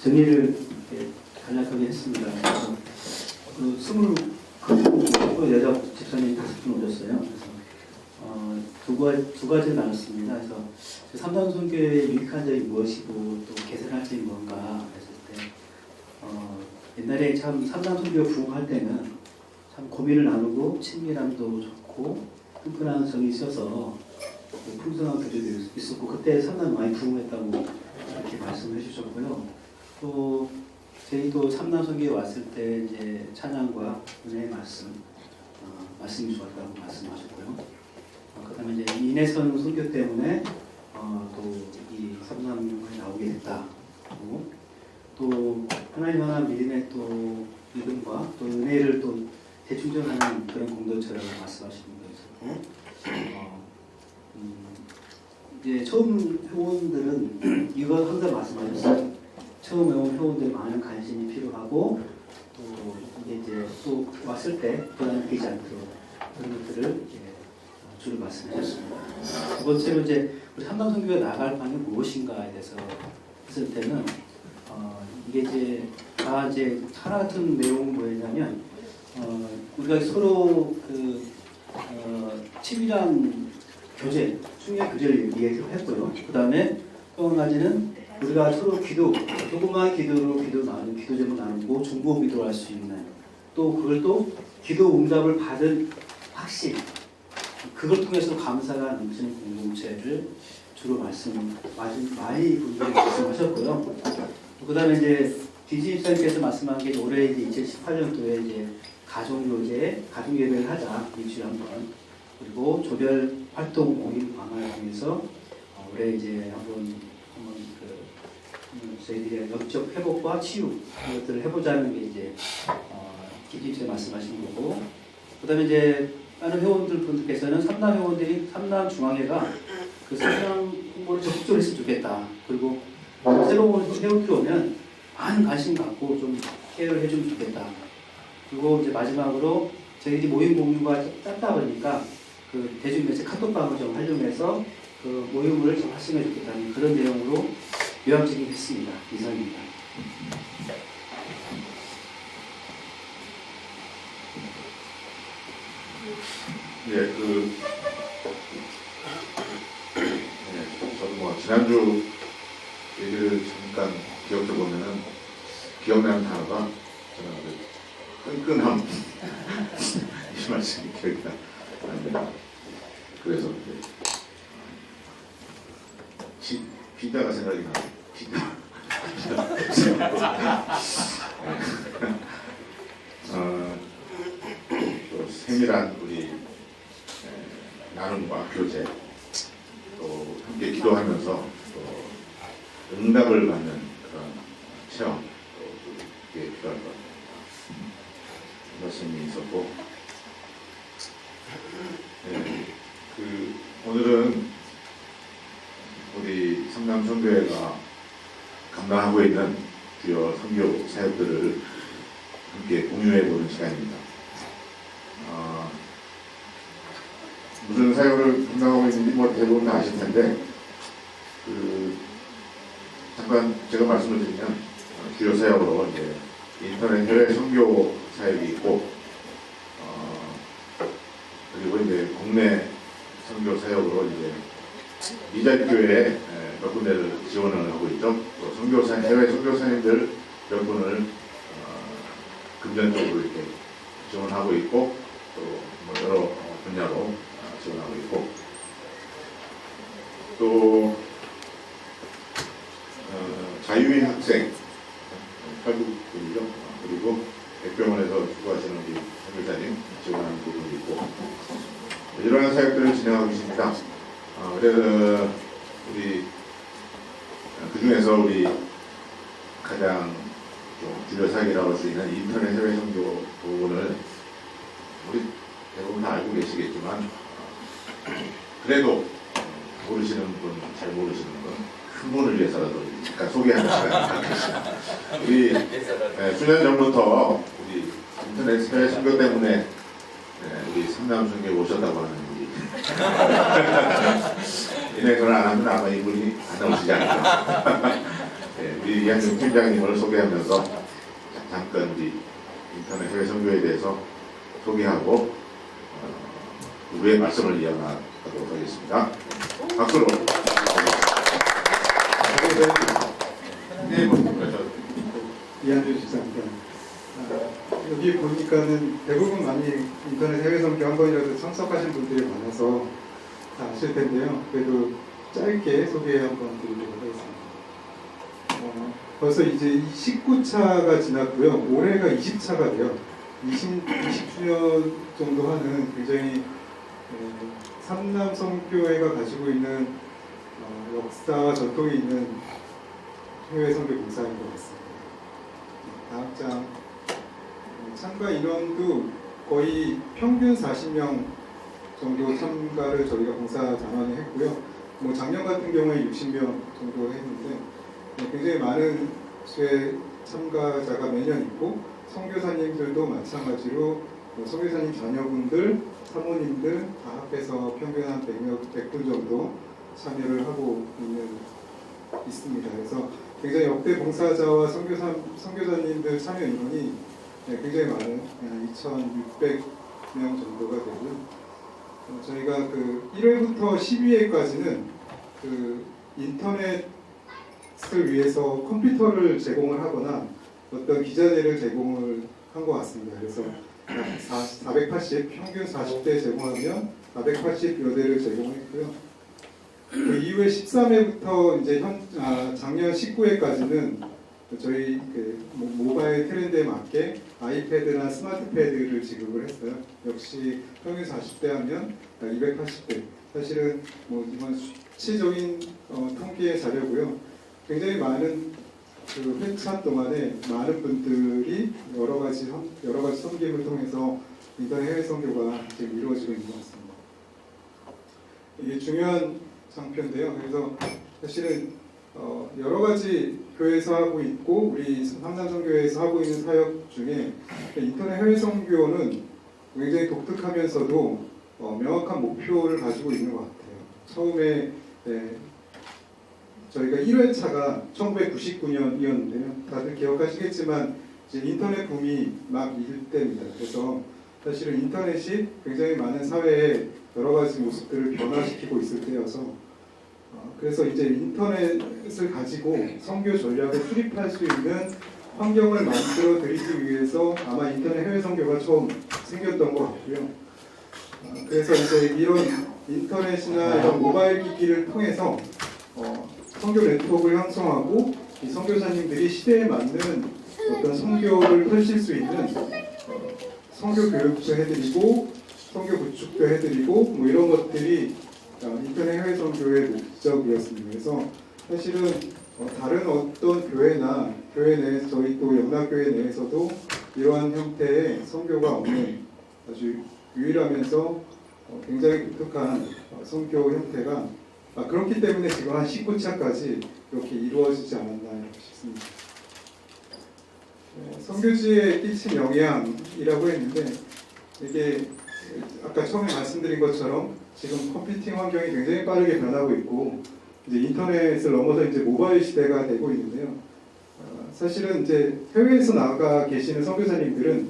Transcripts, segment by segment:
정리를 간략하게 했습니다. 그래서 그 여자 집사님 5분 오셨어요. 그래서 두 가지를 나눴습니다. 그래서 3단 선교의 유익한 점이 무엇이고 또 개선할 점이 뭔가 했을 때 옛날에 참 3단 선교 부흥할 때는 참 고민을 나누고 친밀함도 좋고 끈끈한 정이 있어서 풍성한 교제도 있었고 그때 3단 많이 부흥했다고 이렇게 말씀을 해주셨고요. 또 저희도 3단 선교에 왔을 때 이제 찬양과 은혜의 말씀이 좋았다고 말씀하셨고요. 그다음에 이제 인해선 선교 때문에 또 이 3단에 나오게 됐다. 또 하나님 하나 믿음의 또 믿음과 또 은혜를 또 재충전하는 그런 공동체라고 말씀하시는 거 있었고 이제 처음 회원들은 이거 항상 말씀하셨어요. 처음 온 회원들 많은 관심이 필요하고 또 이제 또 왔을 때 부담 느끼지 않도록 그런 것들을 주로 말씀하셨습니다. 두 번째로 이제 우리 3단 선교가 나아갈 방향이 무엇인가에 대해서 했을 때는 이게 이제 다 이제 하나 같은 내용은 뭐였냐면 우리가 서로 친밀한 교제, 중요한 교제를 얘기를 했고요. 그 다음에 또 한 가지는 우리가 서로 조그마한 기도로 기도 제목 나누고 중보 기도를 할 수 있는 또 그걸 또 기도 응답을 받은 확신 그걸 통해서 감사가 넘치는 공동체를 주로 많이 분들이 말씀하셨고요. 그 다음에 이제 디지 집사님께서 말씀한 게 올해 이제 2018년도에 이제 가족예배를 하자 일주일에 한 번. 그리고 조별 활동 모임 강화를 통해서 올해 이제 한번 저희들의 영적 회복과 치유 이것들을 해보자는 게 이제 기집세 말씀하신 거고, 그다음에 이제 다른 회원들 분들께서는 3단 회원들이 3단 중앙회가 그 성장 홍보를 적극적으로 했으면 좋겠다. 그리고 새로운 회원들이 오면 많은 관심 갖고 좀 케어를 해주면 좋겠다. 그리고 이제 마지막으로 저희들이 모임 공유가 짧다 보니까 그 대중매체 카톡방을 좀 활용해서 그 모임을 좀 활성화해 주겠다는 그런 내용으로 요약적인 했습니다. 이상입니다. 네, 저도 뭐 지난주 얘기를 잠깐 기억해 보면은 기억나는 단어가 저는 끈끈함 이 말씀이 기억이 납니다. 그래서 피자가 생각이 나요. 피자. 또 세밀한 우리 나눔과 교제, 또 함께 기도하면서 또 응답을 받는 그런 체험, 또 그게 필요할 것 같아요. 말씀이 있었고, 네, 오늘은 우리 성남선교회가 감당하고 있는 주요 선교 사역들을 함께 공유해 보는 시간입니다. 무슨 사역을 감당하고 있는지 뭐 대부분 다 아실 텐데, 잠깐 제가 말씀을 드리면 주요 사역으로 이제 인터넷 해외 선교 사역이 있고, 그리고 이제 국내 선교 사역으로 이제 미자교회에 몇 군데를 지원을 하고 있죠. 또 해외 선교사님들 몇 분을 금전적으로 이렇게 지원하고 있고, 또 여러 분야로 지원하고 있고, 또 자유인 학생 8국분이죠. 그리고 백병원에서 수고하시는 우리 선교사님 지원하는 부분도 있고, 이러한 사역들을 진행하고 있습니다. 그래서 그 중에서 우리 가장 좀 주요 사역이라고 할 수 있는 인터넷 해외 선교 부분을 우리 대부분 다 알고 계시겠지만, 그래도 모르시는 분, 잘 모르시는 분, 한 분을 위해서라도 잠깐 소개하는 시간을 갖겠습니다. 우리 수년 전부터 우리 인터넷 해외 선교 때문에 우리 성남선교에 오셨다고 하는 우리 인행선을 안 하면 아마 이분이 안 나오시지 않을까. 우리 이한준 팀장님을 소개하면서 잠깐 우리 인터넷 해외 선교에 대해서 소개하고 후에 말씀을 이어가도록 하겠습니다. 박수로. 네, 이한주 집사입니다. 여기 보니까는 대부분 많이 인터넷 해외 선교 한 번이라도 참석하신 분들이 많아서 다 아실 텐데요. 그래도 짧게 소개 한번 드리도록 하겠습니다. 벌써 이제 19차가 지났고요. 올해가 20차가 돼요. 20주년 정도 하는 굉장히 삼남 선교회가 가지고 있는 역사와 전통이 있는 해외 선교 봉사인 것 같습니다. 다음 장. 참가 인원도 거의 평균 40명 정도 참가를 저희가 봉사 단원에 했고요. 뭐 작년 같은 경우에 60명 정도 했는데 굉장히 많은 수의 참가자가 매년 있고 선교사님들도 마찬가지로 선교사님 자녀분들, 사모님들 다 합해서 평균 한 100분 정도 참여를 하고 있습니다. 그래서 굉장히 역대 봉사자와 선교사님들 참여 인원이 굉장히 많은 2,600명 정도가 되고요. 저희가 그 1회부터 12회까지는 그 인터넷을 위해서 컴퓨터를 제공을 하거나 어떤 기자재를 제공을 한 것 같습니다. 그래서 480, 평균 40대 제공하면 480여 대를 제공했고요. 그 이후에 13회부터 이제 작년 19회까지는 저희 그 모바일 트렌드에 맞게 아이패드나 스마트패드를 지급을 했어요. 역시 평균 40대 하면 280대. 사실은 뭐 이건 수치적인 통계 자료고요. 굉장히 많은 그 회차 동안에 많은 분들이 여러 가지 섬김을 통해서 인터넷 해외 선교가 지금 이루어지고 있는 것 같습니다. 이게 중요한 장표인데요. 그래서 사실은 여러 가지 교회에서 하고 있고 우리 삼남선교회에서 하고 있는 사역 중에 인터넷 해외 선교는 굉장히 독특하면서도 명확한 목표를 가지고 있는 것 같아요. 처음에 저희가 1회차가 1999년이었는데요. 다들 기억하시겠지만 이제 인터넷 붐이 막 일 때입니다. 그래서 사실은 인터넷이 굉장히 많은 사회에 여러 가지 모습들을 변화시키고 있을 때여서 그래서 이제 인터넷을 가지고 선교 전략을 수립할 수 있는 환경을 만들어 드리기 위해서 아마 인터넷 해외 선교가 처음 생겼던 것 같고요. 그래서 이제 이런 인터넷이나 이런 모바일 기기를 통해서 선교 네트워크를 형성하고 이 선교사님들이 시대에 맞는 어떤 선교를 펼칠 수 있는 선교 교육도 해드리고 선교 구축도 해드리고 뭐 이런 것들이 인터넷 해외 선교의 목적이었습니다. 그래서 사실은 다른 어떤 교회나 교회 내 저희 또 영락교회 내에서도 이러한 형태의 선교가 없는 아주 유일하면서 굉장히 독특한 선교 형태가 그렇기 때문에 지금 한 19차까지 이렇게 이루어지지 않았나 싶습니다. 선교지에 끼친 영향이라고 했는데 이게 아까 처음에 말씀드린 것처럼 지금 컴퓨팅 환경이 굉장히 빠르게 변하고 있고 이제 인터넷을 넘어서 이제 모바일 시대가 되고 있는데요. 사실은 이제 해외에서 나가 계시는 선교사님들은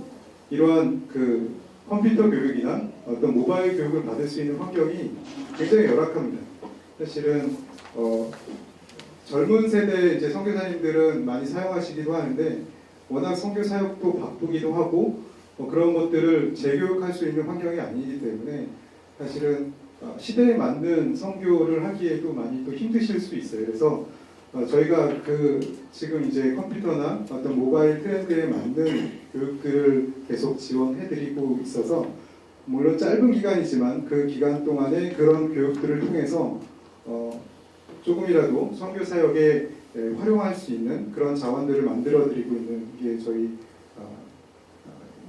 이러한 그 컴퓨터 교육이나 어떤 모바일 교육을 받을 수 있는 환경이 굉장히 열악합니다. 사실은 젊은 세대 이제 선교사님들은 많이 사용하시기도 하는데 워낙 선교 사역도 바쁘기도 하고 그런 것들을 재교육할 수 있는 환경이 아니기 때문에 사실은 시대에 맞는 선교를 하기에도 많이 또 힘드실 수 있어요. 그래서 저희가 그 지금 이제 컴퓨터나 어떤 모바일 트렌드에 맞는 교육들을 계속 지원해드리고 있어서 물론 짧은 기간이지만 그 기간 동안에 그런 교육들을 통해서 조금이라도 선교 사역에 활용할 수 있는 그런 자원들을 만들어드리고 있는 게 저희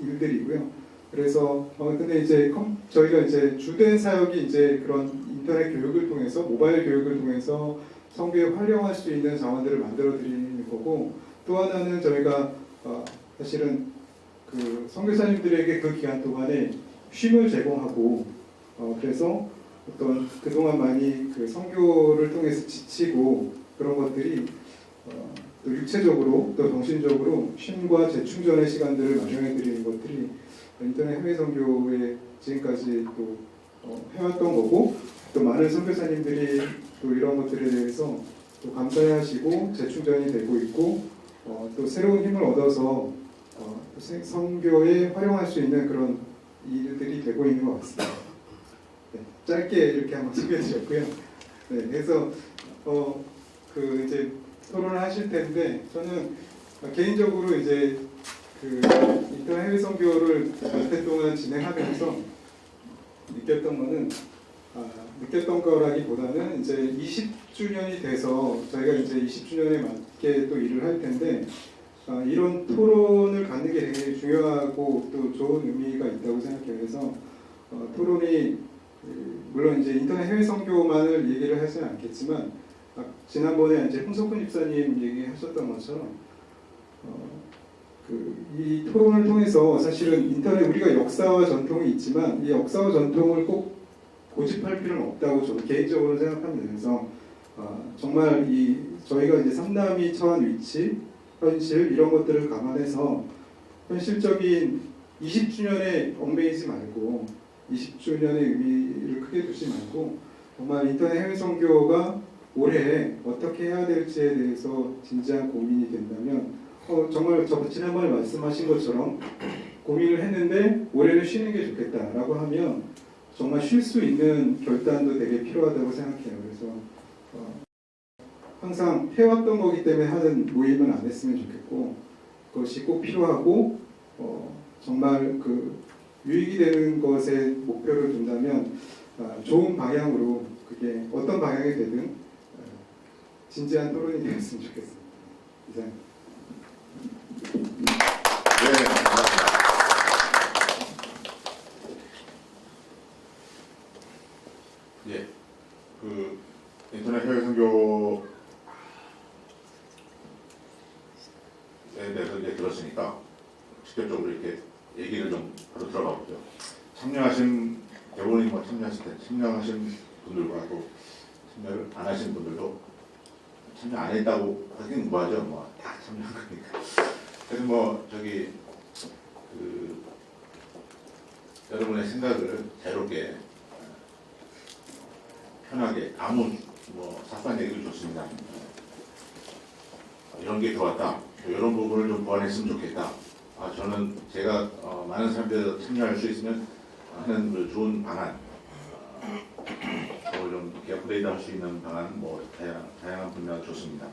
일들이고요. 그래서 근데 이제 저희가 이제 주된 사역이 이제 그런 인터넷 교육을 통해서 모바일 교육을 통해서 선교에 활용할 수 있는 자원들을 만들어 드리는 거고 또 하나는 저희가 사실은 그 선교사님들에게 그 기간 동안에 쉼을 제공하고 그래서 어떤 그동안 많이 그 선교를 통해서 지치고 그런 것들이 또 육체적으로 또 정신적으로 쉼과 재충전의 시간들을 마련해 드리는 것들이 인터넷 해외 선교에 지금까지 또 해왔던 거고, 또 많은 선교사님들이 또 이런 것들에 대해서 또 감사해하시고 재충전이 되고 있고, 또 새로운 힘을 얻어서 선교에 활용할 수 있는 그런 일들이 되고 있는 것 같습니다. 네, 짧게 이렇게 한번 소개해드렸고요. 네, 그래서 이제 토론을 하실 텐데, 저는 개인적으로 이제 그 인터넷 해외 선교를 몇 해 동안 진행하면서 느꼈던 거라기보다는 이제 20주년이 돼서 저희가 이제 20주년에 맞게 또 일을 할 텐데, 이런 토론을 갖는 게 되게 중요하고 또 좋은 의미가 있다고 생각해요. 그래서 토론이 물론 이제 인터넷 해외 선교만을 얘기를 하지는 않겠지만, 지난번에 이제 홍석훈 집사님 얘기하셨던 것처럼 이 토론을 통해서 사실은 인터넷 우리가 역사와 전통이 있지만 이 역사와 전통을 꼭 고집할 필요는 없다고 저는 개인적으로 생각합니다. 그래서 정말 저희가 이제 삼남이 처한 위치, 현실 이런 것들을 감안해서 현실적인 20주년에 얽매이지 말고 20주년의 의미를 크게 두지 말고 정말 인터넷 해외 선교가 올해 어떻게 해야 될지에 대해서 진지한 고민이 된다면 정말 지난번에 말씀하신 것처럼 고민을 했는데 올해는 쉬는 게 좋겠다라고 하면 정말 쉴 수 있는 결단도 되게 필요하다고 생각해요. 그래서 항상 해왔던 거기 때문에 하는 모임은 안 했으면 좋겠고, 그것이 꼭 필요하고 정말 그 유익이 되는 것에 목표를 둔다면 좋은 방향으로, 그게 어떤 방향이 되든 진지한 토론이 되었으면 좋겠습니다. 이상. 네, 감사합니다. 예, 그 인터넷 해외 선교에 대해서 이제 들었으니까 직접적으로 이렇게 얘기를 좀 바로 들어가 보죠. 참여하신 대본이 참여하실 때 참여하신 분들과 또 참여를 안 하신 분들도 참여 안 했다고 하긴 뭐하죠. 다 참여한 거니까. 그래서 여러분의 생각을 자유롭게 편하게 아무 사소한 얘기도 좋습니다. 이런 게 들어왔다. 이런 부분을 좀 보완했으면 좋겠다. 저는 제가 많은 사람들 참여할 수 있으면 하는 그 좋은 방안, 그걸 좀 이렇게 업그레이드 할 수 있는 방안, 다양한 분야가 좋습니다.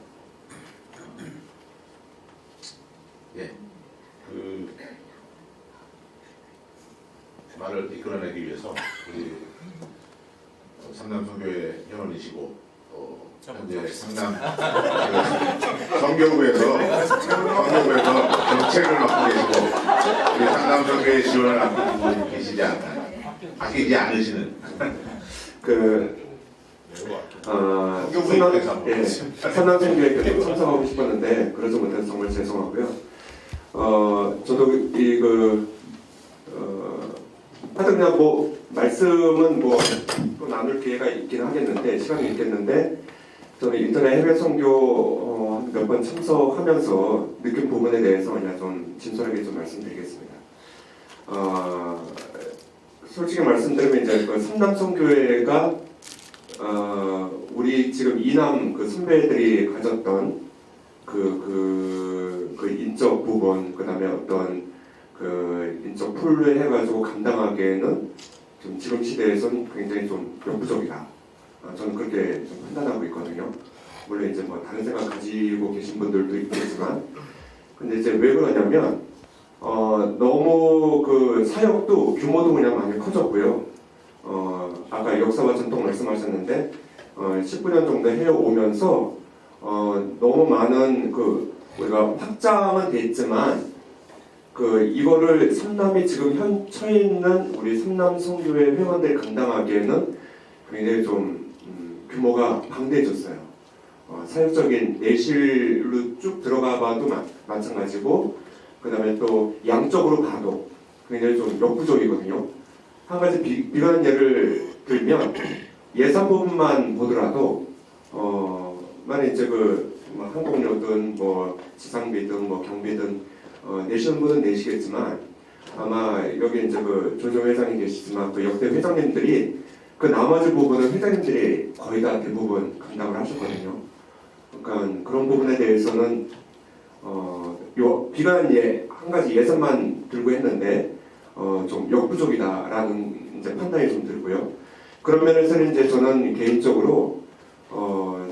예, 그 말을 이끌어내기 위해서 우리 삼남선교회 회원이시고 현재 상담 선교부에서 정책을 맡고 계시고 우리 상담선교회 지원을 맡고 계시지 아시지 않으시는 산남선교회에 참석하고 싶었는데 그러지 못해서 정말 죄송하고요. 저도 하여튼 그냥 말씀은 또 나눌 기회가 있긴 하겠는데, 시간이 있겠는데, 저는 인터넷 해외 선교 몇 번 참석하면서 느낀 부분에 대해서 그냥 좀 진솔하게 좀 말씀드리겠습니다. 솔직히 말씀드리면 이제 그 삼남선교회가 우리 지금 이남 선배들이 가졌던 그 인적 부분, 그 다음에 어떤 인적 풀을 해가지고 감당하기에는 좀 지금 시대에서는 굉장히 좀 역부족이다. 저는 그렇게 좀 판단하고 있거든요. 물론 이제 다른 생각 가지고 계신 분들도 있겠지만, 근데 이제 왜 그러냐면 너무 그 사역도 규모도 그냥 많이 커졌고요. 아까 역사와 전통 말씀하셨는데 19년 정도 해오면서 너무 많은 우리가 확장은 돼 있지만 이거를 삼남이 지금 처해 있는 우리 삼남 선교회 회원들이 감당하기에는 굉장히 좀 규모가 방대해졌어요. 사역적인 내실로 쭉 들어가 봐도 마찬가지고, 그 다음에 또 양적으로 봐도 굉장히 좀 역부족이거든요. 한 가지 비관한 예를 들면 예산 부분만 보더라도 만약 이제 뭐 항공료든 뭐 지상비든 뭐 경비든 내시는 분은 내시겠지만 아마 여기 이제 그 조정 회장이 계시지만 그 역대 회장님들이 그 나머지 부분은 회장님들이 거의 다 대부분 감당을 하셨거든요. 그러니까 그런 부분에 대해서는 요 비단 한 가지 예산만 들고 했는데 좀 역부족이다라는 이제 판단이 좀 들고요. 그런 면에서는 이제 저는 개인적으로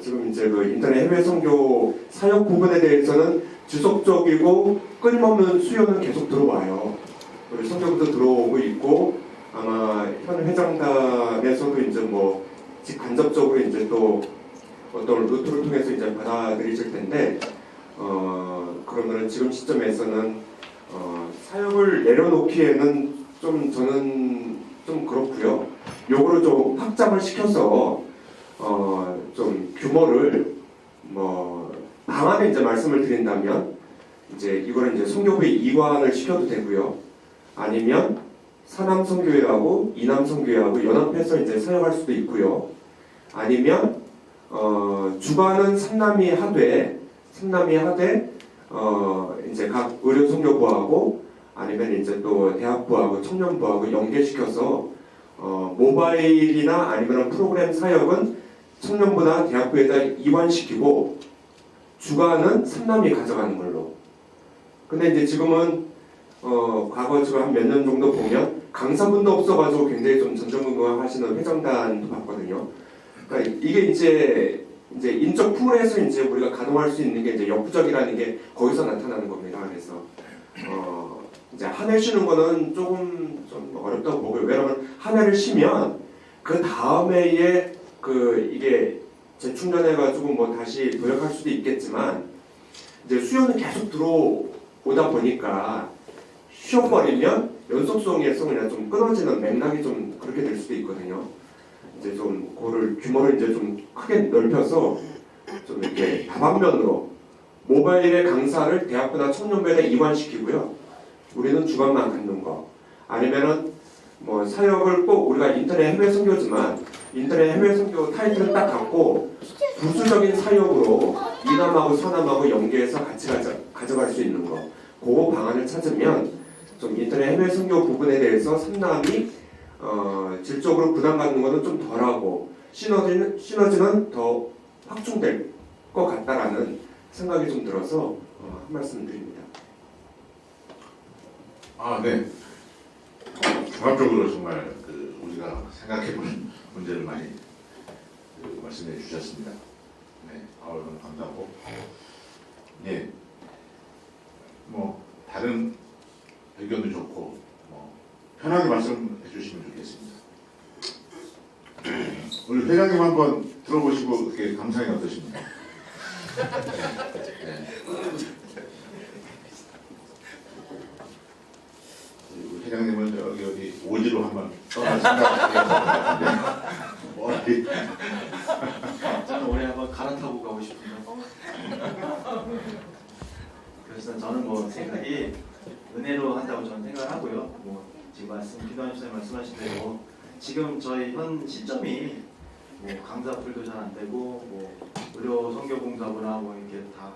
지금 이제 그 인터넷 해외 선교 사역 부분에 대해서는 지속적이고 끊임없는 수요는 계속 들어와요. 우리 선교부도 들어오고 있고 아마 현 회장단에서도 이제 뭐 간접적으로 이제 또 어떤 루트를 통해서 이제 받아들이실 텐데 그러면은 지금 시점에서는 사역을 내려놓기에는 좀 저는 좀 그렇고요. 요거를 좀 확장을 시켜서 좀 규모를 뭐 방안에 이제 말씀을 드린다면 이제 이거를 이제 선교부의 이관을 시켜도 되고요. 아니면 사남 선교회하고 이남 선교회하고 연합해서 이제 사역할 수도 있고요. 아니면 주관은 삼남이 하되 이제 각 의료 선교부하고 아니면 이제 또 대학부하고 청년부하고 연계시켜서 모바일이나 아니면 프로그램 사역은 청년부나 대학부에다 이관시키고 주관은 삼남이 가져가는 걸로. 근데 이제 지금은 과거 지금 한 몇 년 정도 보면 강사분도 없어가지고 굉장히 좀 전전긍긍하시는 회장단도 봤거든요. 그러니까 이게 이제 인적 풀에서 이제 우리가 가동할 수 있는 게 이제 역부족이라는 게 거기서 나타나는 겁니다. 그래서 이제 한 해 쉬는 거는 조금 좀 어렵다고 보고요. 왜냐하면 한 해를 쉬면 그 다음 해에 이게 재충전해가지고 뭐 다시 도약할 수도 있겠지만 이제 수요는 계속 들어오다 보니까 쉬어버리면 연속성에서 그냥 좀 끊어지는 맥락이 좀 그렇게 될 수도 있거든요. 이제 좀 그거를 규모를 이제 좀 크게 넓혀서 좀 이렇게 다방면으로 모바일의 강사를 대학부나 청년부에 이관시키고요. 우리는 주관만 갖는 거. 아니면은 뭐 사역을 꼭 우리가 인터넷 해외 선교지만 인터넷 해외 선교 타이틀을 딱 갖고 부수적인 사역으로 이남하고 서남하고 연계해서 같이 가져갈 수 있는 거. 그 방안을 찾으면 좀 인터넷 해외 선교 부분에 대해서 삼남이 질적으로 부담 갖는 것은 좀 덜하고 시너지는 더 확충될 것 같다라는 생각이 좀 들어서 한 말씀 드립니다. 네. 종합적으로 정말 우리가 생각해보는 문제를 많이 말씀해 주셨습니다. 네, 너무 감사하고. 예, 뭐 다른 의견도 좋고 뭐 편하게 말씀해 주시면 좋겠습니다. 우리 회장님 한번 들어보시고 그게 감상이 어떠십니까? 네. 우리 회장님은 저기 어디 오지로 한번 떠날 생각이 같은데 저는 올해 한번 갈아타고 가고 싶은데. 그래서 저는 뭐 생각이 은혜로 한다고 저는 생각을 하고요. 뭐 지금 김동환 집사님 말씀하신 대로 지금 저희 현 시점이 뭐 강사풀도 잘 안 되고 뭐 의료 선교봉사부나 뭐 이렇게 다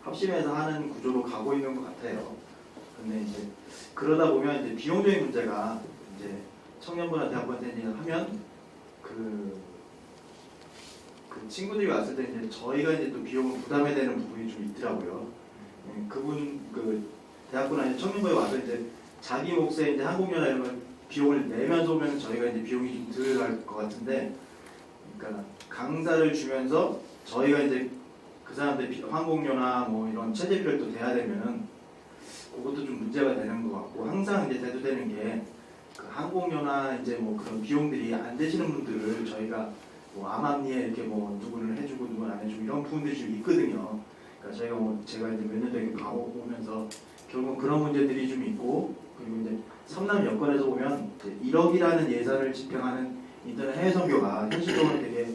합심해서 하는 구조로 가고 있는 것 같아요. 근데 이제 그러다 보면 이제 비용적인 문제가 이제 청년부나 대학부한테 이제 하면 그 친구들이 왔을 때 이제 저희가 이제 또 비용을 부담해야 되는 부분이 좀 있더라고요. 그분 대학부나 이제 청년부에 와서 이제 자기 몫에 이제 항공료나 이런 걸 비용을 내면서 오면 저희가 이제 비용이 좀 들어갈 것 같은데, 그러니까 강사를 주면서 저희가 이제 그 사람들 항공료나 뭐 이런 체재비를 또 대야 되면은 그것도 좀 문제가 되는 것 같고, 항상 이제 대두되는 게 그 항공료나 이제 뭐 그런 비용들이 안 되시는 분들을 저희가 뭐 암암리에 이렇게 뭐 누구는 해주고 누구는 안 해주고 이런 부분들이 좀 있거든요. 그러니까 저희가 뭐 제가 이제 몇 년 전에 가보면서 결국 그런 문제들이 좀 있고, 그리고 이제 삼남 여건에서 보면 이제 1억이라는 예산을 집행하는 인터넷 해외 선교가 현실적으로 되게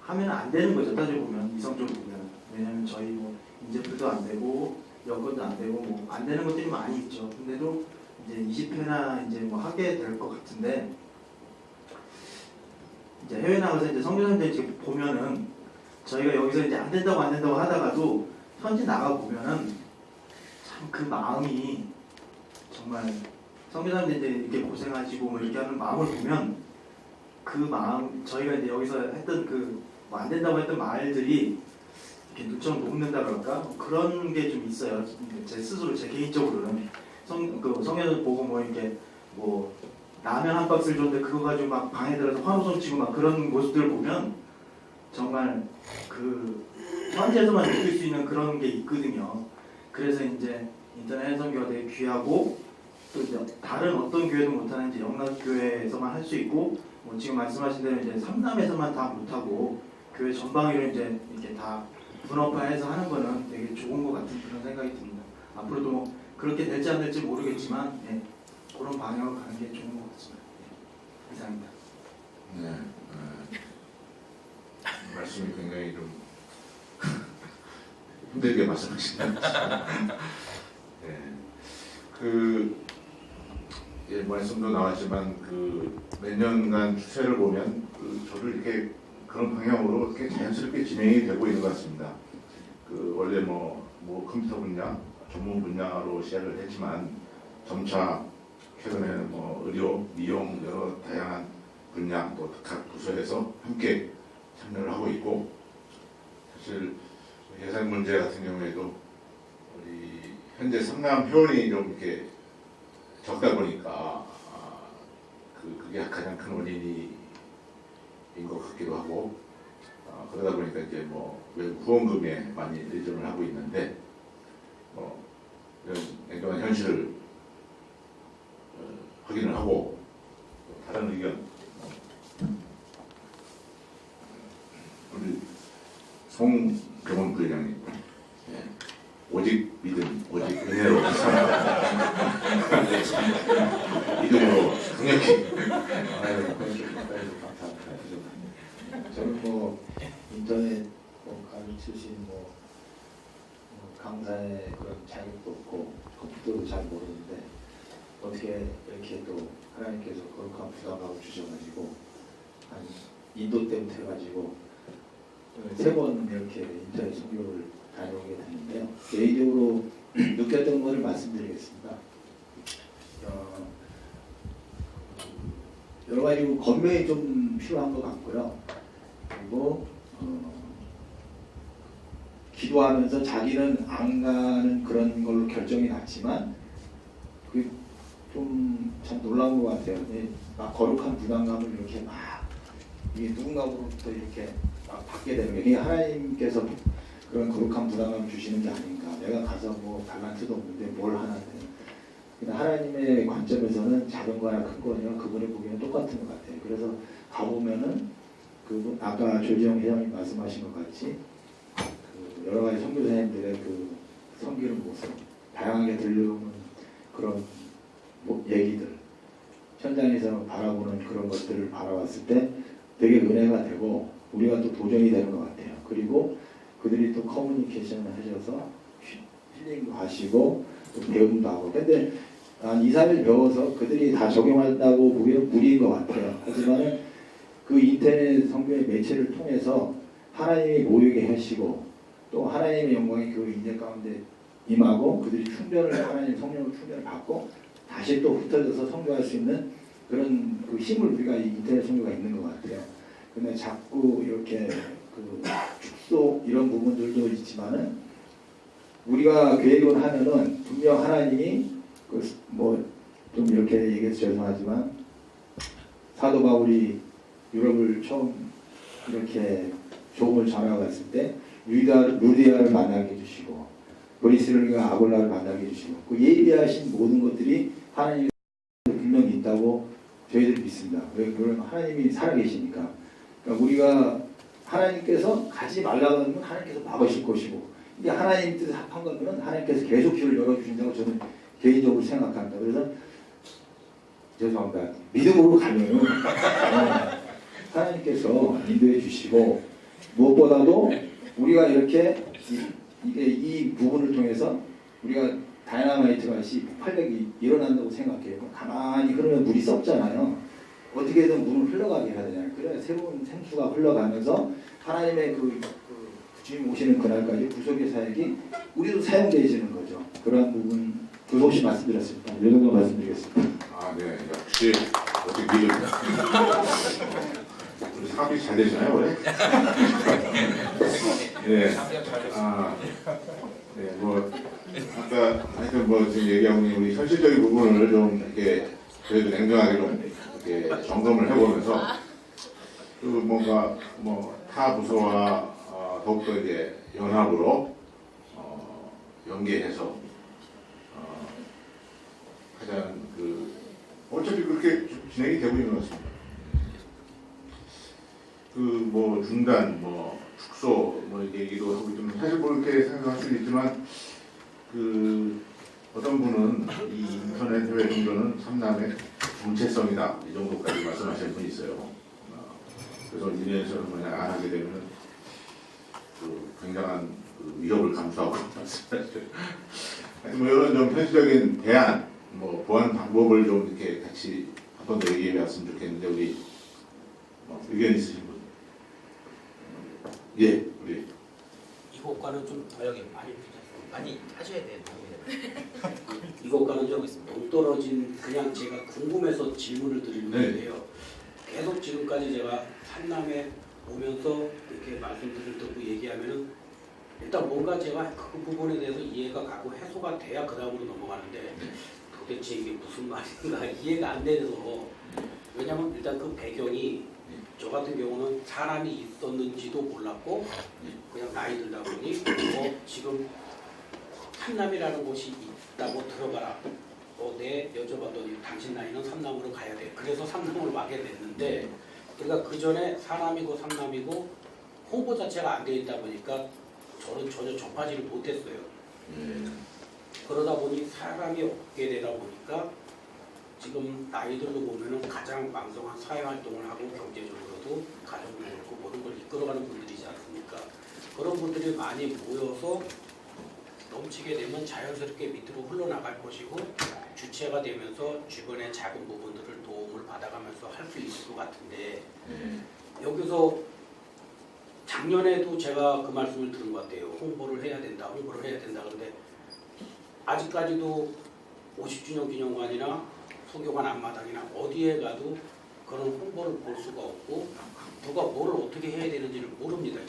하면 안 되는 거죠. 따지고 보면 이성적으로 보면. 왜냐하면 저희 뭐 인재풀도 안 되고 여건도 안 되고 뭐 안 되는 것들이 많이 있죠. 근데도 이제 20회나 이제 뭐 하게 될 것 같은데, 이제 해외 나가서 이제 선교사님들 지금 보면은 저희가 여기서 이제 안 된다고 하다가도 현지 나가 보면은 참 그 마음이 정말 선교사님들 이제 이렇게 고생하시고 뭐 이렇게 하는 마음을 보면 그 마음 저희가 이제 여기서 했던 그 뭐 안 된다고 했던 말들이 이렇게 눈처럼 녹는다 그럴까 그런 게 좀 있어요. 제 스스로 제 개인적으로는 성경을 보고 뭐 이렇게 뭐 라면 한 박스를 줬는데 그거 가지고 막 방에 들어서 환호성 치고 막 그런 모습들을 보면 정말 그 현지에서만 느낄 수 있는 그런 게 있거든요. 그래서 이제 인터넷 해성교가 되게 귀하고 또 이제 다른 어떤 교회도 못하는 이제 영락교회에서만 할 수 있고 뭐 지금 말씀하신 대로 이제 삼남에서만 다 못하고 교회 전방위로 이제 이렇게 다 분업화해서 하는 거는 되게 좋은 것 같은 그런 생각이 듭니다. 앞으로도 뭐 그렇게 될지 안 될지 모르겠지만 예, 그런 방향으로 가는 게 좋은 것 같습니다. 예, 이상입니다. 네, 말씀이 굉장히 좀 힘들게 말씀하시네요. 네, 예, 말씀도 나왔지만 몇 년간 추세를 보면 저도 이렇게 그런 방향으로 이렇게 자연스럽게 진행이 되고 있는 것 같습니다. 원래 뭐 컴퓨터 분야, 전문 분야로 시작을 했지만 점차 최근에는 뭐 의료, 미용 여러 다양한 분야 또 각 부서에서 함께 참여를 하고 있고 사실 예산 문제 같은 경우에도 우리 현재 상남 회원이 좀 이렇게 적다 보니까 그게 가장 큰 원인인 것 같기도 하고 그러다 보니까 이제 뭐 외부 후원금에 많이 의존을 하고 있는데 뭐 이런 냉정한 현실을 확인을 하고 또 다른 의견 우리 송경원 부회장님 예. 오직 믿음, 오직 은혜로 믿음으로 강력히 감사합니다. 저는 뭐 인터넷 가르치신 강사의 그런 자격도 없고 컴퓨터도 잘 모르는데 어떻게 이렇게 또 하나님께서 거룩한 부담감을 주셔가지고 한 인도 때부터 해가지고 3번 이렇게 인터넷 선교를 다녀오게 됐는데요. 개인적으로 느꼈던 것을 말씀드리겠습니다. 여러 가지 건면이 좀 필요한 것 같고요. 그리고 기도하면서 자기는 안 가는 그런 걸로 결정이 났지만 그 좀 참 놀라운 것 같아요. 막 거룩한 부담감을 이렇게 막 이게 누군가로부터 이렇게 막 받게 되는 게 이게 하나님께서 그런 거룩한 부담감을 주시는 게 아닌가. 내가 가서 뭐 달란트도 없는데 뭘 하나. 하나님의 관점에서는 작은 거나 큰 거냐 그분의 보기에는 똑같은 것 같아요. 그래서 가보면은 그분 아까 조지영 회장님 말씀하신 것 같이 여러 가지 선교사님들의 섬기는 모습, 다양하게 들려오는 그런 얘기들, 현장에서 바라보는 그런 것들을 바라봤을 때 되게 은혜가 되고 우리가 또 도전이 되는 것 같아요. 그리고 그들이 또 커뮤니케이션을 하셔서 힐링도 하시고 또 배움도 하고. 근데 한 2, 3일 배워서 그들이 다 적용한다고 보기엔 무리인 것 같아요. 하지만 그 인터넷 성교의 매체를 통해서 하나님이 모이게 하시고 또 하나님의 영광이 그 인재 가운데 임하고 그들이 하나님 성령을 충전을 받고 다시 또 흩어져서 성교할 수 있는 그런 그 힘을 우리가 인터넷 성교가 있는 것 같아요. 근데 자꾸 이렇게 축소 이런 부분들도 있지만은 우리가 계획을 하면은 분명 하나님이 좀 이렇게 얘기해서 죄송하지만 사도 바울이 유럽을 처음 이렇게 복음을 전하갔을 때 루디아를 만나게 해주시고 브리스를과 아골라를 만나게 해주시고 그 예비하신 모든 것들이 하나님이 분명히 있다고 저희들이 믿습니다. 왜? 그러면 하나님이 살아계시니까. 그러니까 우리가 하나님께서 가지 말라고 하면 하나님께서 막으실 것이고 이게 하나님 뜻에 합한 거면 하나님께서 계속 길을 열어주신다고 저는 개인적으로 생각합니다. 그래서 죄송합니다. 믿음으로 가면은 하나님께서 인도해 주시고 무엇보다도 우리가 이렇게 이 부분을 통해서 우리가 다이나마이트 같이 폭발력이 일어난다고 생각해요. 가만히 흐르면 물이 썩잖아요. 어떻게든 물을 흘러가게 해야 되잖아요. 그래야 새로운 생수가 흘러가면서 하나님의 그 주임 오시는 그날까지 구속의 사역이 우리도 사용되어지는 거죠. 그러한 부분 둘없이 말씀드렸습니다. 이 정도 말씀드리겠습니다. 아, 네. 역시 어떻게 믿음니다. 우리 사업이 잘 되시나요, 올해? 네. 아, 네, 뭐 아까 하여튼 뭐 지금 얘기하고 있는 우리 현실적인 부분을 좀 이렇게 그래도 냉정하게 좀 이렇게 점검을 해보면서 그 뭔가 뭐 타 부서와 더욱더 이제 연합으로 연계해서 가장 그 어차피 그렇게 진행이 되고 있는 것 같습니다. 그 뭐 중단, 뭐 축소, 뭐 이렇게 얘기도 하고 있지만 사실 뭐 이렇게 생각할 수도 있지만 그 어떤 분은 이 인터넷 해외 종교는 삼남의 정체성이다 이 정도까지 말씀하시는 분이 있어요. 그래서 인연에서는 만약 안 하게 되면 그 굉장한 그 위협을 감수하고 말씀하셨죠. 하여튼 뭐 이런 좀 현실적인 대안, 뭐 보완 방법을 좀 이렇게 같이 한 번 더 얘기해 봤으면 좋겠는데 우리 뭐 의견 있으신 분? 예, 우리 이것과는 좀 많이 하셔야 돼요. 이것과는 좀 동떨어진 그냥 제가 궁금해서 질문을 드리는 네. 건데요. 계속 지금까지 제가 산남에 오면서 이렇게 말씀드릴 듣고 얘기하면은 일단 뭔가 제가 그 부분에 대해서 이해가 가고 해소가 돼야 그 다음으로 넘어가는데 도대체 이게 무슨 말인가 이해가 안 돼서 왜냐면 일단 그 배경이 저 같은 경우는 사람이 있었는지도 몰랐고 그냥 나이 들다 보니 지금 삼남이라는 곳이 있다고 들어가라. 내 여쭤봤더니 당신 나이는 삼남으로 가야 돼. 그래서 삼남으로 가게 됐는데 그러니까 그 전에 사람이고 삼남이고 홍보 자체가 안 돼 있다 보니까 저는 전혀 접하지를 못했어요. 그러다 보니 사람이 없게 되다 보니까 지금 나이들로 보면은 가장 왕성한 사회활동을 하고 경제적으로도 가정도 그렇고 모든 걸 이끌어가는 분들이지 않습니까? 그런 분들이 많이 모여서 넘치게 되면 자연스럽게 밑으로 흘러나갈 것이고 주체가 되면서 주변의 작은 부분들을 도움을 받아가면서 할 수 있을 것 같은데 여기서 작년에도 제가 그 말씀을 들은 것 같아요. 홍보를 해야 된다. 그런데 아직까지도 50주년 기념관이나 소교관 앞마당이나 어디에 가도 그런 홍보를 볼 수가 없고 누가 뭐를 어떻게 해야 되는지를 모릅니다.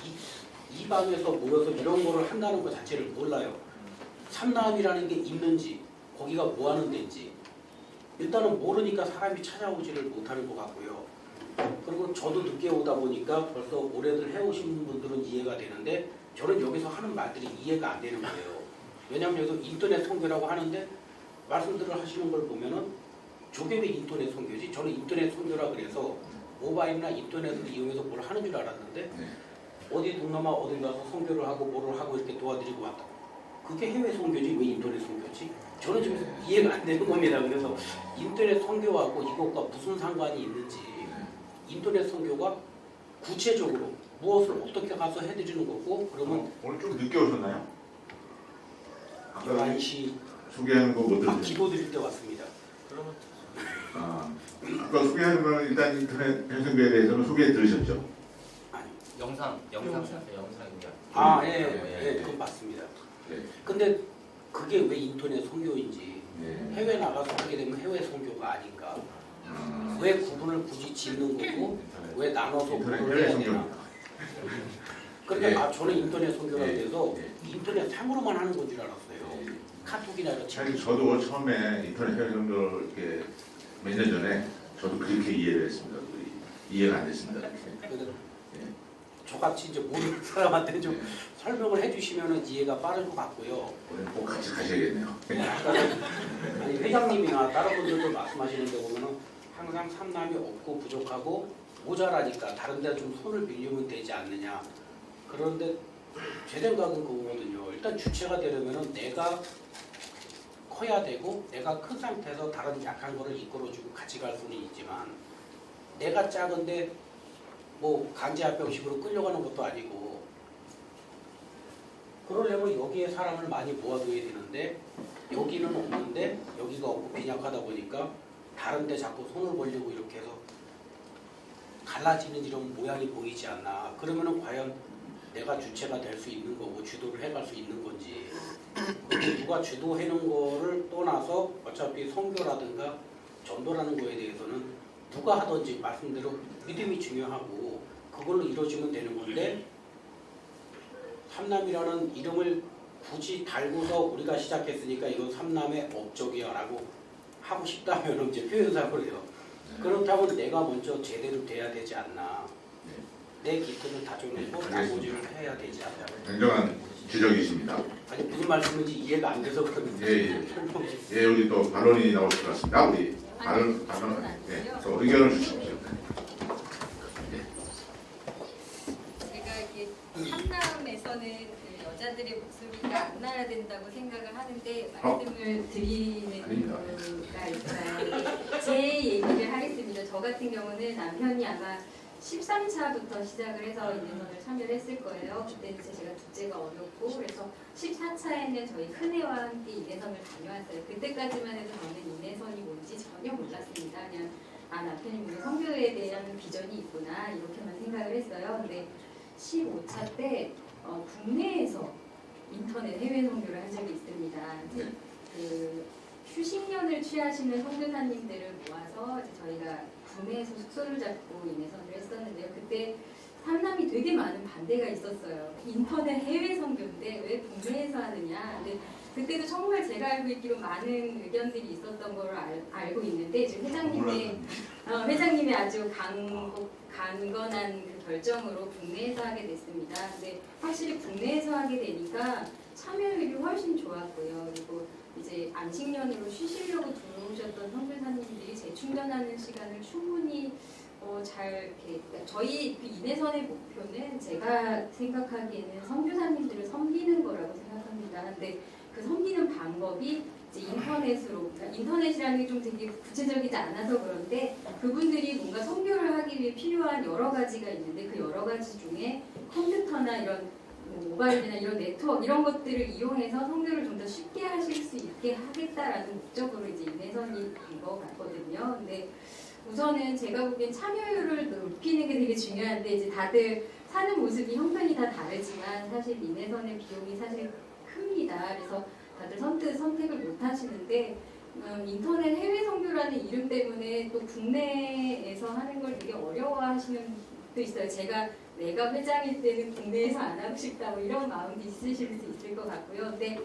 이 방에서 모여서 이런 거를 한다는 것 자체를 몰라요. 삼남이라는 게 있는지 거기가 뭐 하는 데인지 일단은 모르니까 사람이 찾아오지를 못하는 것 같고요. 그리고 저도 늦게 오다 보니까 벌써 오래들 해오신 분들은 이해가 되는데 저는 여기서 하는 말들이 이해가 안 되는 거예요. 왜냐하면 여기서 인터넷 선교라고 하는데 말씀들을 하시는 걸 보면은 저게 왜 인터넷 선교지? 저는 인터넷 선교라 그래서 모바일이나 인터넷을 이용해서 뭘 하는 줄 알았는데 어디 동남아 어디 가서 선교를 하고 뭐를 하고 이렇게 도와드리고 왔다. 그게 해외 선교지 왜 인터넷 선교지? 저는 지금 이해가 안 되는 겁니다. 그래서 인터넷 선교하고 이것과 무슨 상관이 있는지 인터넷 선교가 구체적으로 무엇을 어떻게 가서 해드리는 거고 그러면 오늘 좀 늦게 오셨나요? 아까 11시 소개하는 거 못 들으셨나요? 기도 드릴 때 왔습니다. 아까 소개하는 거는 일단 인터넷 편성비에 대해서는 소개 들으셨죠? 아니. 영상입니다. 예, 그건 맞습니다. 네. 근데 그게 왜 인터넷 선교인지 네. 해외 나가서 하게 되면 해외 선교가 아닌가? 왜 구분을 굳이 짓는 거고 왜 나눠서 인터넷 구분을 해외 해야 되나? 선교입니다. 그러니까 예. 저는 인터넷 선교라고 예. 해서 예. 인터넷 상으로만 하는 건 줄 알았어요. 카톡이나 이런 사실 저도 처음에 인터넷 해외 선교를 이렇게 몇 년 전에 저도 그렇게 이해를 했습니다. 이해가 안 됐습니다. 그래서 예. 저같이 이제 모르는 사람한테 좀 예. 설명을 해주시면 이해가 빠를 것 같고요. 오늘 꼭 같이 가셔야겠네요. 아니 회장님이나 다른 분들도 말씀하시는데 보면은 항상 삼남이 없고 부족하고 모자라니까 다른 데 좀 손을 빌리면 되지 않느냐. 그런데 제 생각은 그거거든요. 일단 주체가 되려면은 내가 커야 되고 내가 큰 상태에서 다른 약한 거를 이끌어주고 같이 갈 수는 있지만 내가 작은데 뭐 강제합병식으로 끌려가는 것도 아니고 그러려면 여기에 사람을 많이 모아둬야 되는데 여기는 없는데 여기가 없고 빈약하다 보니까 다른 데 자꾸 손을 벌리고 이렇게 해서 갈라지는 이런 모양이 보이지 않나. 그러면은 과연 내가 주체가 될 수 있는 거고 주도를 해갈 수 있는 건지 누가 주도하는 거를 떠나서 어차피 선교라든가 전도라는 거에 대해서는 누가 하든지 말씀대로 믿음이 중요하고 그걸로 이루어지면 되는 건데 삼남이라는 이름을 굳이 달고서 우리가 시작했으니까 이건 삼남의 업적이야 라고 하고 싶다면 이제 표현상으로 해요. 그렇다면 내가 먼저 제대로 돼야 되지 않나. 내 기틀을 다져놓고 나머지를 해야 되지 않나. 굉장한 지적이십니다. 아니 무슨 말씀인지 이해가 안 돼서 그러는데 설명해 주세요. 예, 우리 또 발언이 나올 것 같습니다. 우리 발언, 예, 또 의견을 주십시오. 제가 이게 삼남에서는 그 여자들의 목소리가 안 나야 된다고 생각을 하는데 말씀을 드리는 아닙니다. 이유가 있어요. 제 얘기를 하겠습니다. 저 같은 경우는 남편이 아마 13차부터 시작을 해서 인내선을 참여를 했을 거예요. 그때는 제가 둘째가 어렸고 그래서 14차에는 저희 큰애와 함께 인내선을 다녀왔어요. 그때까지만 해도 저는 인내선이 뭔지 전혀 몰랐습니다. 그냥 남편이 뭔가 성교에 대한 비전이 있구나 이렇게만 생각을 했어요. 근데 15차 때 국내에서 인터넷 해외 선교를 한 적이 있습니다. 이제 그 휴식년을 취하시는 선교사님들을 모아서 이제 저희가 국내에서 숙소를 잡고 인내선을 했었는데요. 그때 삼남이 되게 많은 반대가 있었어요. 인터넷 해외 선교인데 왜 국내에서 하느냐. 근데 그때도 정말 제가 알고 있기로 많은 의견들이 있었던 걸 알고 있는데 지금 회장님의 아주 강건한 그 결정으로 국내에서 하게 됐습니다. 근데 확실히 국내에서 하게 되니까 참여율이 훨씬 좋았고요. 그리고 이제 안식년으로 쉬시려고 들어오셨던 선교사님들이 재충전하는 시간을 충분히 잘 이렇게 그러니까 저희 그 인내선의 목표는 제가 생각하기에는 선교사님들을 섬기는 거라고 생각합니다. 근데 그 섬기는 방법이 이제 인터넷으로 그러니까 인터넷이라는 게 좀 되게 구체적이지 않아서 그런데 그분들이 뭔가 선교를 하기 위해 필요한 여러 가지가 있는데 그 여러 가지 중에 컴퓨터나 이런 모바일이나 이런 네트워크 이런 것들을 이용해서 선교를 좀 더 쉽게 하실 수 있게 하겠다라는 목적으로 이제 인내선이 된 것 같거든요. 근데 우선은 제가 보기엔 참여율을 높이는 게 되게 중요한데 이제 다들 사는 모습이 형편이 다 다르지만 사실 인내선의 비용이 사실 큽니다. 그래서 다들 선택을 못 하시는데 인터넷 해외 선교라는 이름 때문에 또 국내에서 하는 걸 되게 어려워하시는 분도 있어요. 내가 회장일 때는 국내에서 안 하고 싶다 뭐 이런 마음도 있으실 수 있을 것 같고요. 근데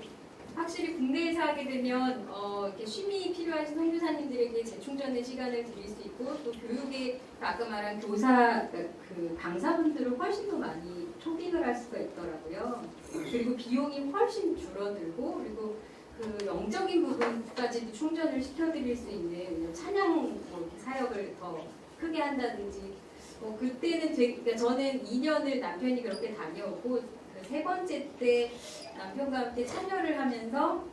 확실히 국내에서 하게 되면 이렇게 쉼이 필요하신 선교사님들에게 재충전의 시간을 드릴 수 있고 또 교육에 아까 말한 교사 그 강사분들을 훨씬 더 많이 초빙을 할 수가 있더라고요. 그리고 비용이 훨씬 줄어들고 그리고 그 영적인 부분까지도 충전을 시켜드릴 수 있는 찬양 뭐 사역을 더 크게 한다든지 그때는 그러니까 저는 2년을 남편이 그렇게 다녀오고 그 세 번째 때 남편과 함께 참여를 하면서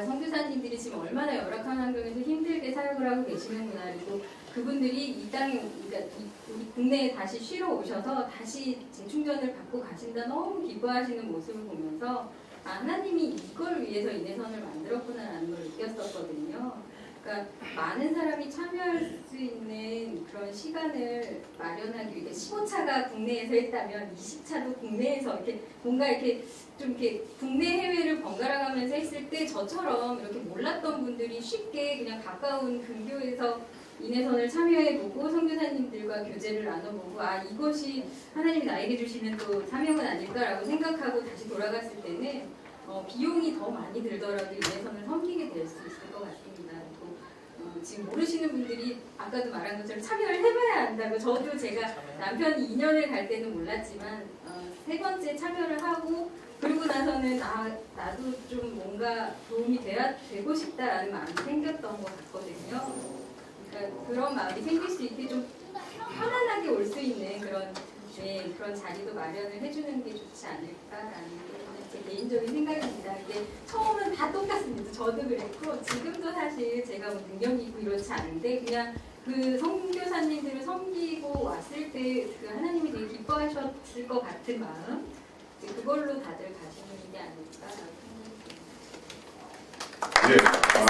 선교사님들이 지금 얼마나 열악한 환경에서 힘들게 사역을 하고 계시는구나. 그리고 그분들이 이 땅에 그러니까 우리 국내에 다시 쉬러 오셔서 다시 재충전을 받고 가신다 너무 기뻐하시는 모습을 보면서 하나님이 이걸 위해서 인내선을 만들었구나라는 걸 느꼈었거든요. 그러니까 많은 사람이 참여할 수 있는 그런 시간을 마련하기 위해 15차가 국내에서 했다면 20차도 국내에서 이렇게 뭔가 이렇게 좀 이렇게 국내 해외를 번갈아 가면서 했을 때 저처럼 이렇게 몰랐던 분들이 쉽게 그냥 가까운 근교에서 인내선을 참여해보고 선교사님들과 교제를 나눠보고 이것이 하나님이 나에게 주시는 또 사명은 아닐까라고 생각하고 다시 돌아갔을 때는 비용이 더 많이 들더라도 인내선을 섬기게 될 수 있을 것 같습니다. 지금 모르시는 분들이 아까도 말한 것처럼 참여를 해봐야 안다고 저도 제가 남편이 2년을 갈 때는 몰랐지만 세 번째 참여를 하고 그러고 나서는 나도 좀 뭔가 도움이 되고 싶다라는 마음이 생겼던 것 같거든요. 그러니까 그런 마음이 생길 수 있게 좀 편안하게 올 수 있는 그런 자리도 마련을 해주는 게 좋지 않을까라는 게 제 개인적인 생각입니다. 이게 처음은 다 똑같습니다. 저도 그랬고 지금도 사실 제가 뭐 능력이 있고 이렇지 않은데 그냥 그 선교사님들을 섬기고 왔을 때 그 하나님이 되게 기뻐하셨을 것 같은 마음 그걸로 다들 가시는 게 아닐까 생각합니다.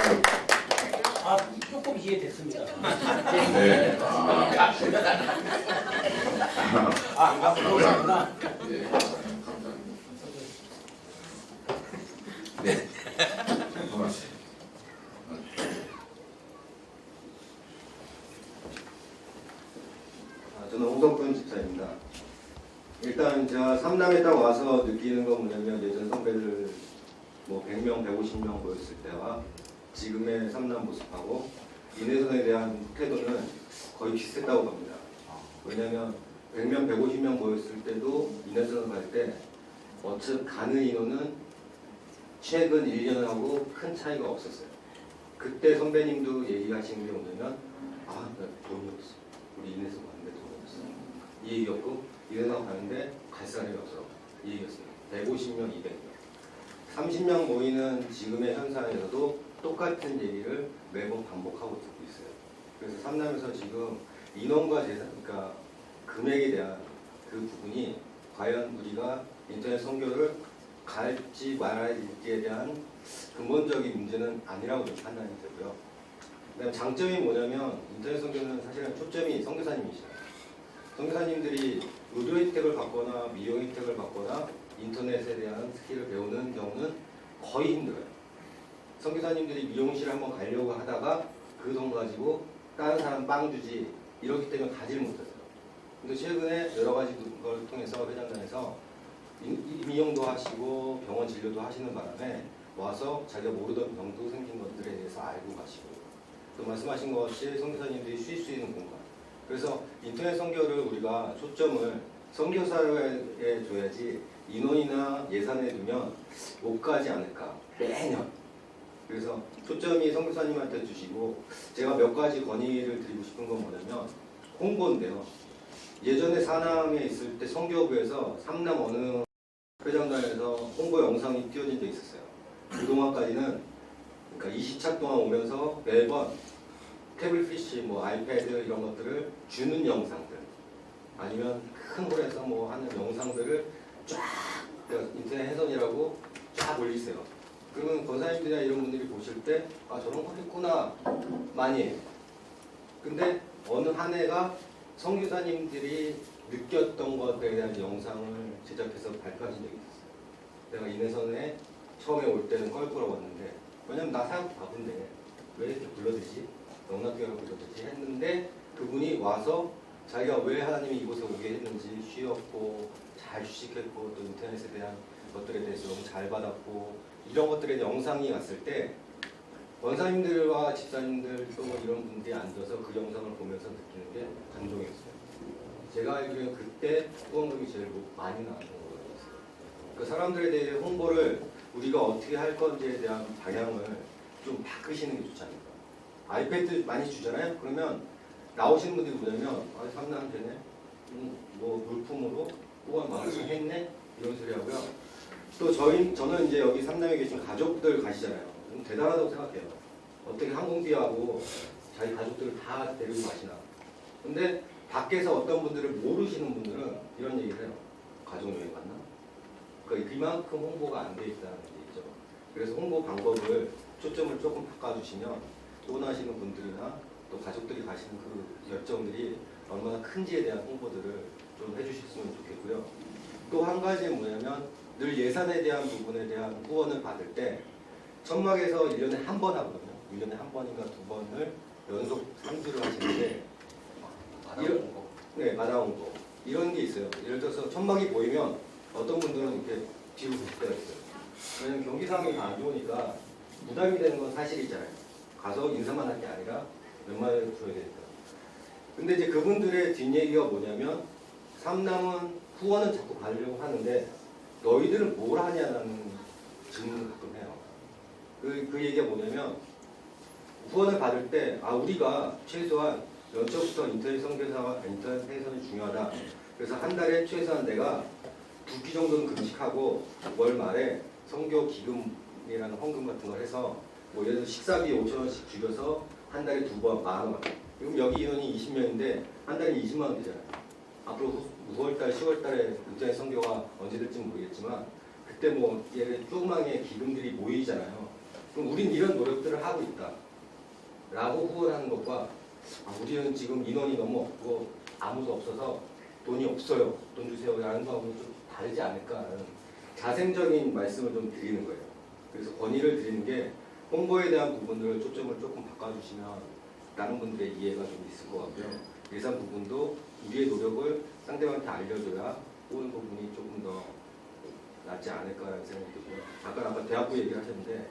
예. 조금 이해됐습니다. 네. 그러시구나. 예. 네. 고맙습니다. 저는 홍성근 집사입니다. 일단 제가 삼남에 딱 와서 느끼는 건 뭐냐면 예전 선배들 뭐 100명, 150명 모였을 때와 지금의 삼남 모습하고 인해선에 대한 태도는 거의 비슷했다고 봅니다. 왜냐하면 100명, 150명 모였을 때도 인해선을 갈 때 어쨌든 가는 인원은 최근 1년하고 큰 차이가 없었어요. 그때 선배님도 얘기하시는 게 뭐냐면 나 돈이 없어. 우리 인해선 가는데 돈이 없어. 이 얘기였고 인해선 가는데 갈 사람이 없어. 이 얘기였습니다. 150명, 200명. 30명 모이는 지금의 현상에서도 똑같은 얘기를 매번 반복하고 듣고 있어요. 그래서 삼남에서 지금 인원과 재산, 그러니까 금액에 대한 그 부분이 과연 우리가 인터넷 선교를 갈지 말아야지에 대한 근본적인 문제는 아니라고 좀 판단이 되고요. 그다음 장점이 뭐냐면 인터넷 선교는 사실은 초점이 선교사님이시잖아요. 선교사님들이 의료 혜택을 받거나 미용 혜택을 받거나 인터넷에 대한 스킬을 배우는 경우는 거의 힘들어요. 선교사님들이 미용실 한번 가려고 하다가 그 돈 가지고 다른 사람 빵 주지 이러기 때문에 가지를 못했어요. 근데 최근에 여러 가지 걸 통해서 회장단에서 미용도 하시고 병원 진료도 하시는 바람에 와서 자기가 모르던 병도 생긴 것들에 대해서 알고 가시고 또 말씀하신 것 같이 선교사님들이 쉴 수 있는 공간. 그래서 인터넷 선교를 우리가 초점을 선교사에 줘야지 인원이나 예산에 두면 못 가지 않을까 매년. 그래서 초점이 선교사님한테 주시고 제가 몇 가지 건의를 드리고 싶은 건 뭐냐면 홍보인데요. 예전에 사남에 있을 때 선교부에서 삼남 어느 회장단에서 홍보 영상이 띄워진 적이 있었어요. 그동안까지는 그러니까 20차 동안 오면서 매번 태블피쉬, 뭐 아이패드 이런 것들을 주는 영상들 아니면 큰 홀에서 뭐 하는 영상들을 쫙 그러니까 인터넷 해선이라고 쫙 올리세요. 그러면 권사님들이나 이런 분들이 보실 때 아 저런 거 했구나 많이 해요. 근데 어느 한 해가 선교사님들이 느꼈던 것들에 대한 영상을 제작해서 발표하신 적이 있었어요. 내가 인해선에 처음에 올 때는 껄끄러워 왔는데 왜냐면 나 사역 바쁜데 왜 이렇게 불러드지? 영락교회로 불러드지? 했는데 그분이 와서 자기가 왜 하나님이 이곳에 오게 했는지 쉬었고 잘 휴식했고 또 인터넷에 대한 것들에 대해서 너무 잘 받았고 이런 것들에 영상이 왔을 때 원사님들과 집사님들 또 이런 분들이 앉아서 그 영상을 보면서 느끼는 게 감동이었어요. 제가 알기로는 그때 후원금이 제일 많이 나왔던 걸로 알고 있어요. 그 사람들에 대해 홍보를 우리가 어떻게 할 건지에 대한 방향을 좀 바꾸시는 게 좋지 않을까. 아이패드 많이 주잖아요. 그러면 나오시는 분들이 뭐냐면 아, 삼남 되네. 뭐 물품으로 후원 많이 했네. 이런 소리 하고요. 또 저는 이제 여기 삼남에 계신 가족들 가시잖아요. 대단하다고 생각해요. 어떻게 항공비하고 자기 가족들을 다 데리고 가시나. 근데 밖에서 어떤 분들을 모르시는 분들은 이런 얘기를 해요. 가족여행 갔나? 그러니까 그만큼 홍보가 안 돼 있다는 얘기죠. 그래서 홍보 방법을 초점을 조금 바꿔주시면 원하시는 분들이나 또 가족들이 가시는 그 열정들이 얼마나 큰지에 대한 홍보들을 좀 해주셨으면 좋겠고요. 또 한 가지는 뭐냐면 늘 예산에 대한 부분에 대한 후원을 받을 때 천막에서 1년에 한 번 하거든요. 1년에 한 번인가 두 번을 연속 3주를 하시는데 바다 홍보 이런 게 있어요. 예를 들어서 천막이 보이면 어떤 분들은 이렇게 뒤로 보실 때가 있어요. 왜냐면 경기 상황이 안 좋으니까 부담이 되는 건 사실이잖아요. 가서 인사만 할 게 아니라 웬만하면 줘야 되니까. 근데 이제 그분들의 뒷얘기가 뭐냐면 삼남은 후원은 자꾸 받으려고 하는데 너희들은 뭘 하냐는 질문을 가끔 해요. 그 얘기가 뭐냐면 후원을 받을 때 우리가 최소한 연초부터 인터넷 선교사와 인터넷 해선이 중요하다. 그래서 한 달에 최소한 내가 2끼 정도는 금식하고 월 말에 선교 기금이라는 헌금 같은 걸 해서 뭐 예를 들어 식사비 5,000원씩 줄여서 한 달에 2번 10,000원. 그럼 여기 인원이 20명인데 한 달에 20만 원 되잖아요. 앞으로 9월달, 10월달에 인터넷 선교가 언제 될지 모르겠지만 그때 뭐 예를 조그맣게 기금들이 모이잖아요. 그럼 우린 이런 노력들을 하고 있다. 라고 후원하는 것과 우리는 지금 인원이 너무 없고 아무도 없어서 돈이 없어요. 돈 주세요. 라는 거하고는 좀 다르지 않을까라는 자생적인 말씀을 좀 드리는 거예요. 그래서 건의를 드리는 게 홍보에 대한 부분을 초점을 조금 바꿔주시면 다른 분들의 이해가 좀 있을 것 같고요. 예산 부분도 우리의 노력을 상대방한테 알려줘야 오는 부분이 조금 더 낫지 않을까라는 생각이 들고요. 아까 대학부 얘기를 하셨는데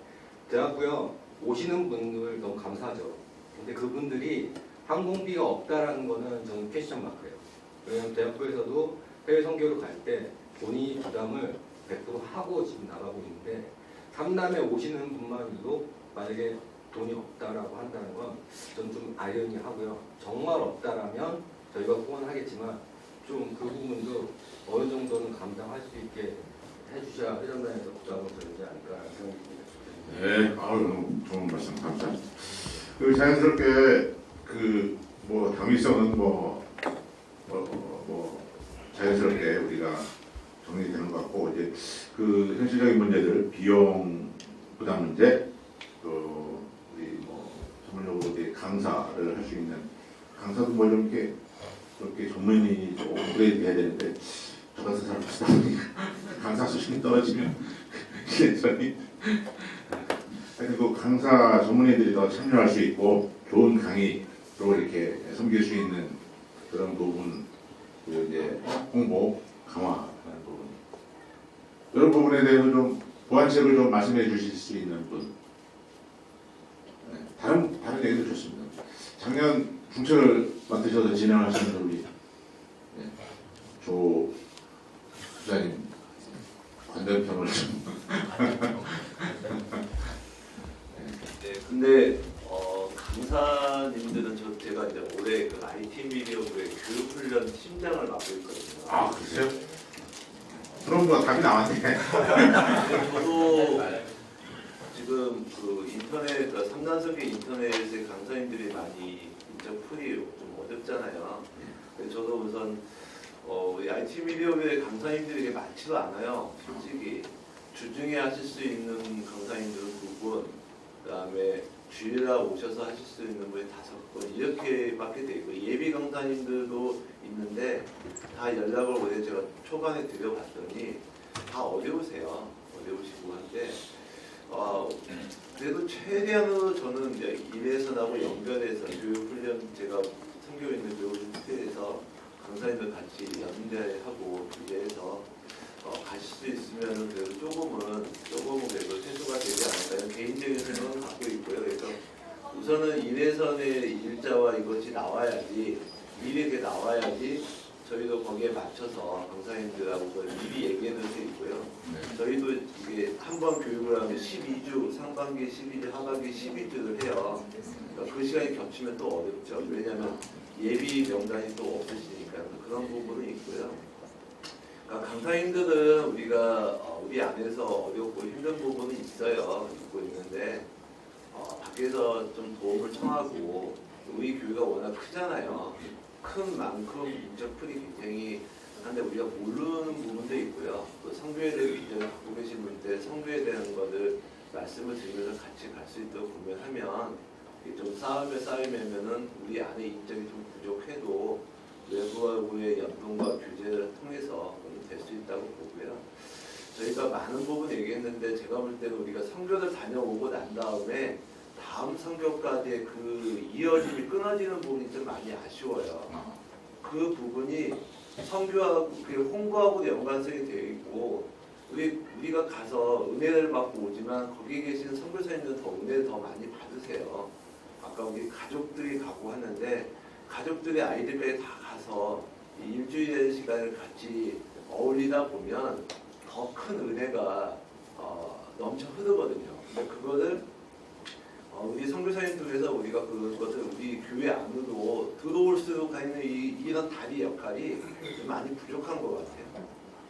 대학부요 오시는 분들 너무 감사하죠. 근데 그분들이 항공비가 없다라는 거는 저는 퀘스천 마크예요. 왜냐하면 대학부에서도 해외 선교를 갈 때 본인이 부담을 100% 하고 지금 나가고 있는데 삼남에 오시는 분만으로도 만약에 돈이 없다라고 한다는 건 전 좀 아이러니하고요. 정말 없다라면 저희가 후원하겠지만 좀 그 부분도 어느 정도는 감당할 수 있게 해주셔야 회장단에서 부담을 덜지 않을까라는 생각이 듭니다. 네, 아유, 좋은 말씀 감사합니다. 그 자연스럽게 그 뭐 당위성은 뭐 자연스럽게 우리가 정리되는 것 같고 이제 그 현실적인 문제들 비용 부담 문제 또 우리 뭐 전문적으로 이제 강사를 할 수 있는 강사도 뭐 좀 이렇게 그렇게 전문인이 좀 업그레이드 해야 되는데 저 같은 사람 쓰다 보니까 강사 수준이 떨어지면 예전이 하여튼 그 강사 전문인들이 더 참여할 수 있고 좋은 강의로 이렇게 섬길 수 있는 그런 부분 그리고 이제 홍보 강화하는 부분 이런 부분에 대해서 좀 보완책을 좀 말씀해 주실 수 있는 분 네, 다른 얘기도 좋습니다. 작년 중철을 맡으셔서 진행하시는 우리 네, 조 부장님 관전평을 좀 네, 근데 강사님들은 제가 이제 올해 그 IT 미디어부의 교육 훈련 팀장을 맡고 있거든요. 아 그래요? 그럼 뭐 답이 나왔네. 저도 지금 그 인터넷, 그러니까 3단석의 인터넷의 강사님들이 많이 인적 풀이 좀 어렵잖아요. 그래서 저도 우선 우리 IT 미디어부의 강사님들이 많지도 않아요. 솔직히 주중에 하실 수 있는 강사님들은 2분, 그다음에 주일날 오셔서 하실 수 있는 분이 5분 이렇게밖에 돼 있고 예비 강사님들도 있는데 다 연락을 올해 제가 초반에 드려봤더니 다 어려우세요. 어려우시고 한데 그래도 최대한으로 저는 이제 일회선하고 연결해서 교육훈련 제가 선교 있는 교육훈련에서 강사님들 같이 연대하고 기대해서 가실 수 있으면 그래도 조금은 그래도 해소가 되지 않을까 이런 개인적인 생각은 갖고 있고요. 그래서 우선은 일회선의 일자와 이것이 나와야지 미리 나와야지 저희도 거기에 맞춰서 강사님들하고 미리 얘기해 둘 수 있고요. 저희도 이게 한 번 교육을 하면 12주, 상반기 12주, 하반기 12주를 해요. 그러니까 그 시간이 겹치면 또 어렵죠. 왜냐하면 예비 명단이 또 없으시니까 그런 부분은 있고요. 그러니까 강사님들은 우리가 우리 안에서 어렵고 힘든 부분은 있어요. 있고 있는데 밖에서 좀 도움을 청하고 우리 교회가 워낙 크잖아요. 큰 만큼 인적 풀이 굉장히 한데 우리가 모르는 부분도 있고요. 또 성교에 대한 비전을 갖고 계신 분들 성교에 대한 것을 말씀을 드리면서 같이 갈 수 있도록 구매하면 좀 쌓이면은 우리 안에 인적이 좀 부족해도 외부하고의 연동과 규제를 통해서 될 수 있다고 보고요. 저희가 많은 부분 얘기했는데 제가 볼 때는 우리가 선교를 다녀오고 난 다음에 다음 선교까지의 그 이어짐이 끊어지는 부분이 좀 많이 아쉬워요. 그 부분이 선교하고 그 홍보하고 연관성이 되어 있고 우리가 가서 은혜를 받고 오지만 거기 계시는 선교사님들은 더 은혜를 더 많이 받으세요. 아까 우리 가족들이 가고 하는데 가족들의 아이들까지 다 가서 이 일주일의 시간을 같이 어울리다 보면 더 큰 은혜가 넘쳐 흐르거든요. 근데 그거를 우리 선교사님 쪽에서 우리가 그것을 우리 교회 안으로 들어올수록 하는 이런 다리 역할이 좀 많이 부족한 것 같아요.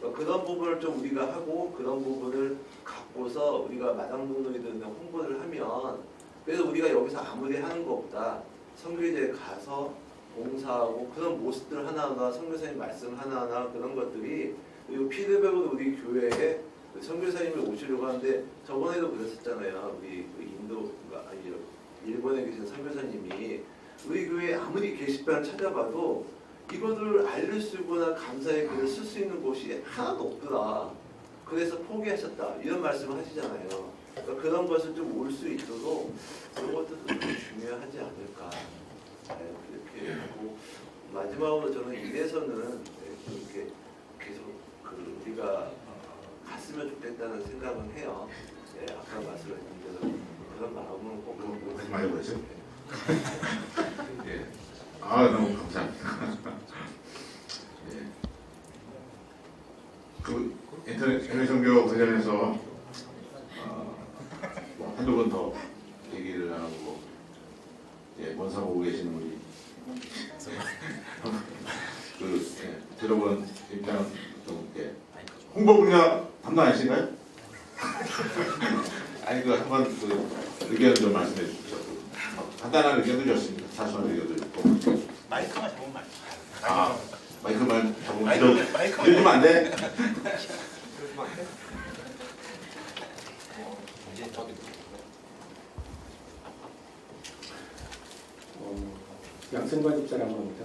그러니까 그런 부분을 좀 우리가 하고 그런 부분을 갖고서 우리가 마당동로에 대한 홍보를 하면 그래서 우리가 여기서 아무리 하는 것보다 선교제에 가서 봉사하고 그런 모습들 하나하나 선교사님 말씀 하나하나 그런 것들이 그리고 피드백으로 우리 교회에 선교사님이 오시려고 하는데 저번에도 그랬었잖아요. 우리 일본에 계신 선교사님이 우리 교회에 아무리 게시판을 찾아봐도 이거를 알려주거나 감사의 글을 쓸 수 있는 곳이 하나도 없더라. 그래서 포기하셨다. 이런 말씀을 하시잖아요. 그러니까 그런 것을 좀 올 수 있도록 그런 것들도 좀 중요하지 않을까. 네, 그렇게 하고 마지막으로 저는 이래서는 그렇게 계속 우리가 갔으면 좋겠다는 생각은 해요. 네, 아까 말씀드린 대로 그런 마음은 꼭 하지 말고 그러죠. 예. 아, 너무 감사합니다. 예. 그 인터넷 해외 선교 관련해서 뭐 한두 번 더 얘기를 나누고, 예, 먼사 보고 계시는 우리 들어본 입장 좀, 예. 홍보 분야 담당하신가요? 아니 한번 의견 좀 말씀해 주시죠. 간단한 의견도 좋습니다. 사소한 의견도 좋고. 마이크만 잡으면 아, 마이크만 잡으면 이러면 안 돼? 이제 저기 양승관 집사라고 합니다.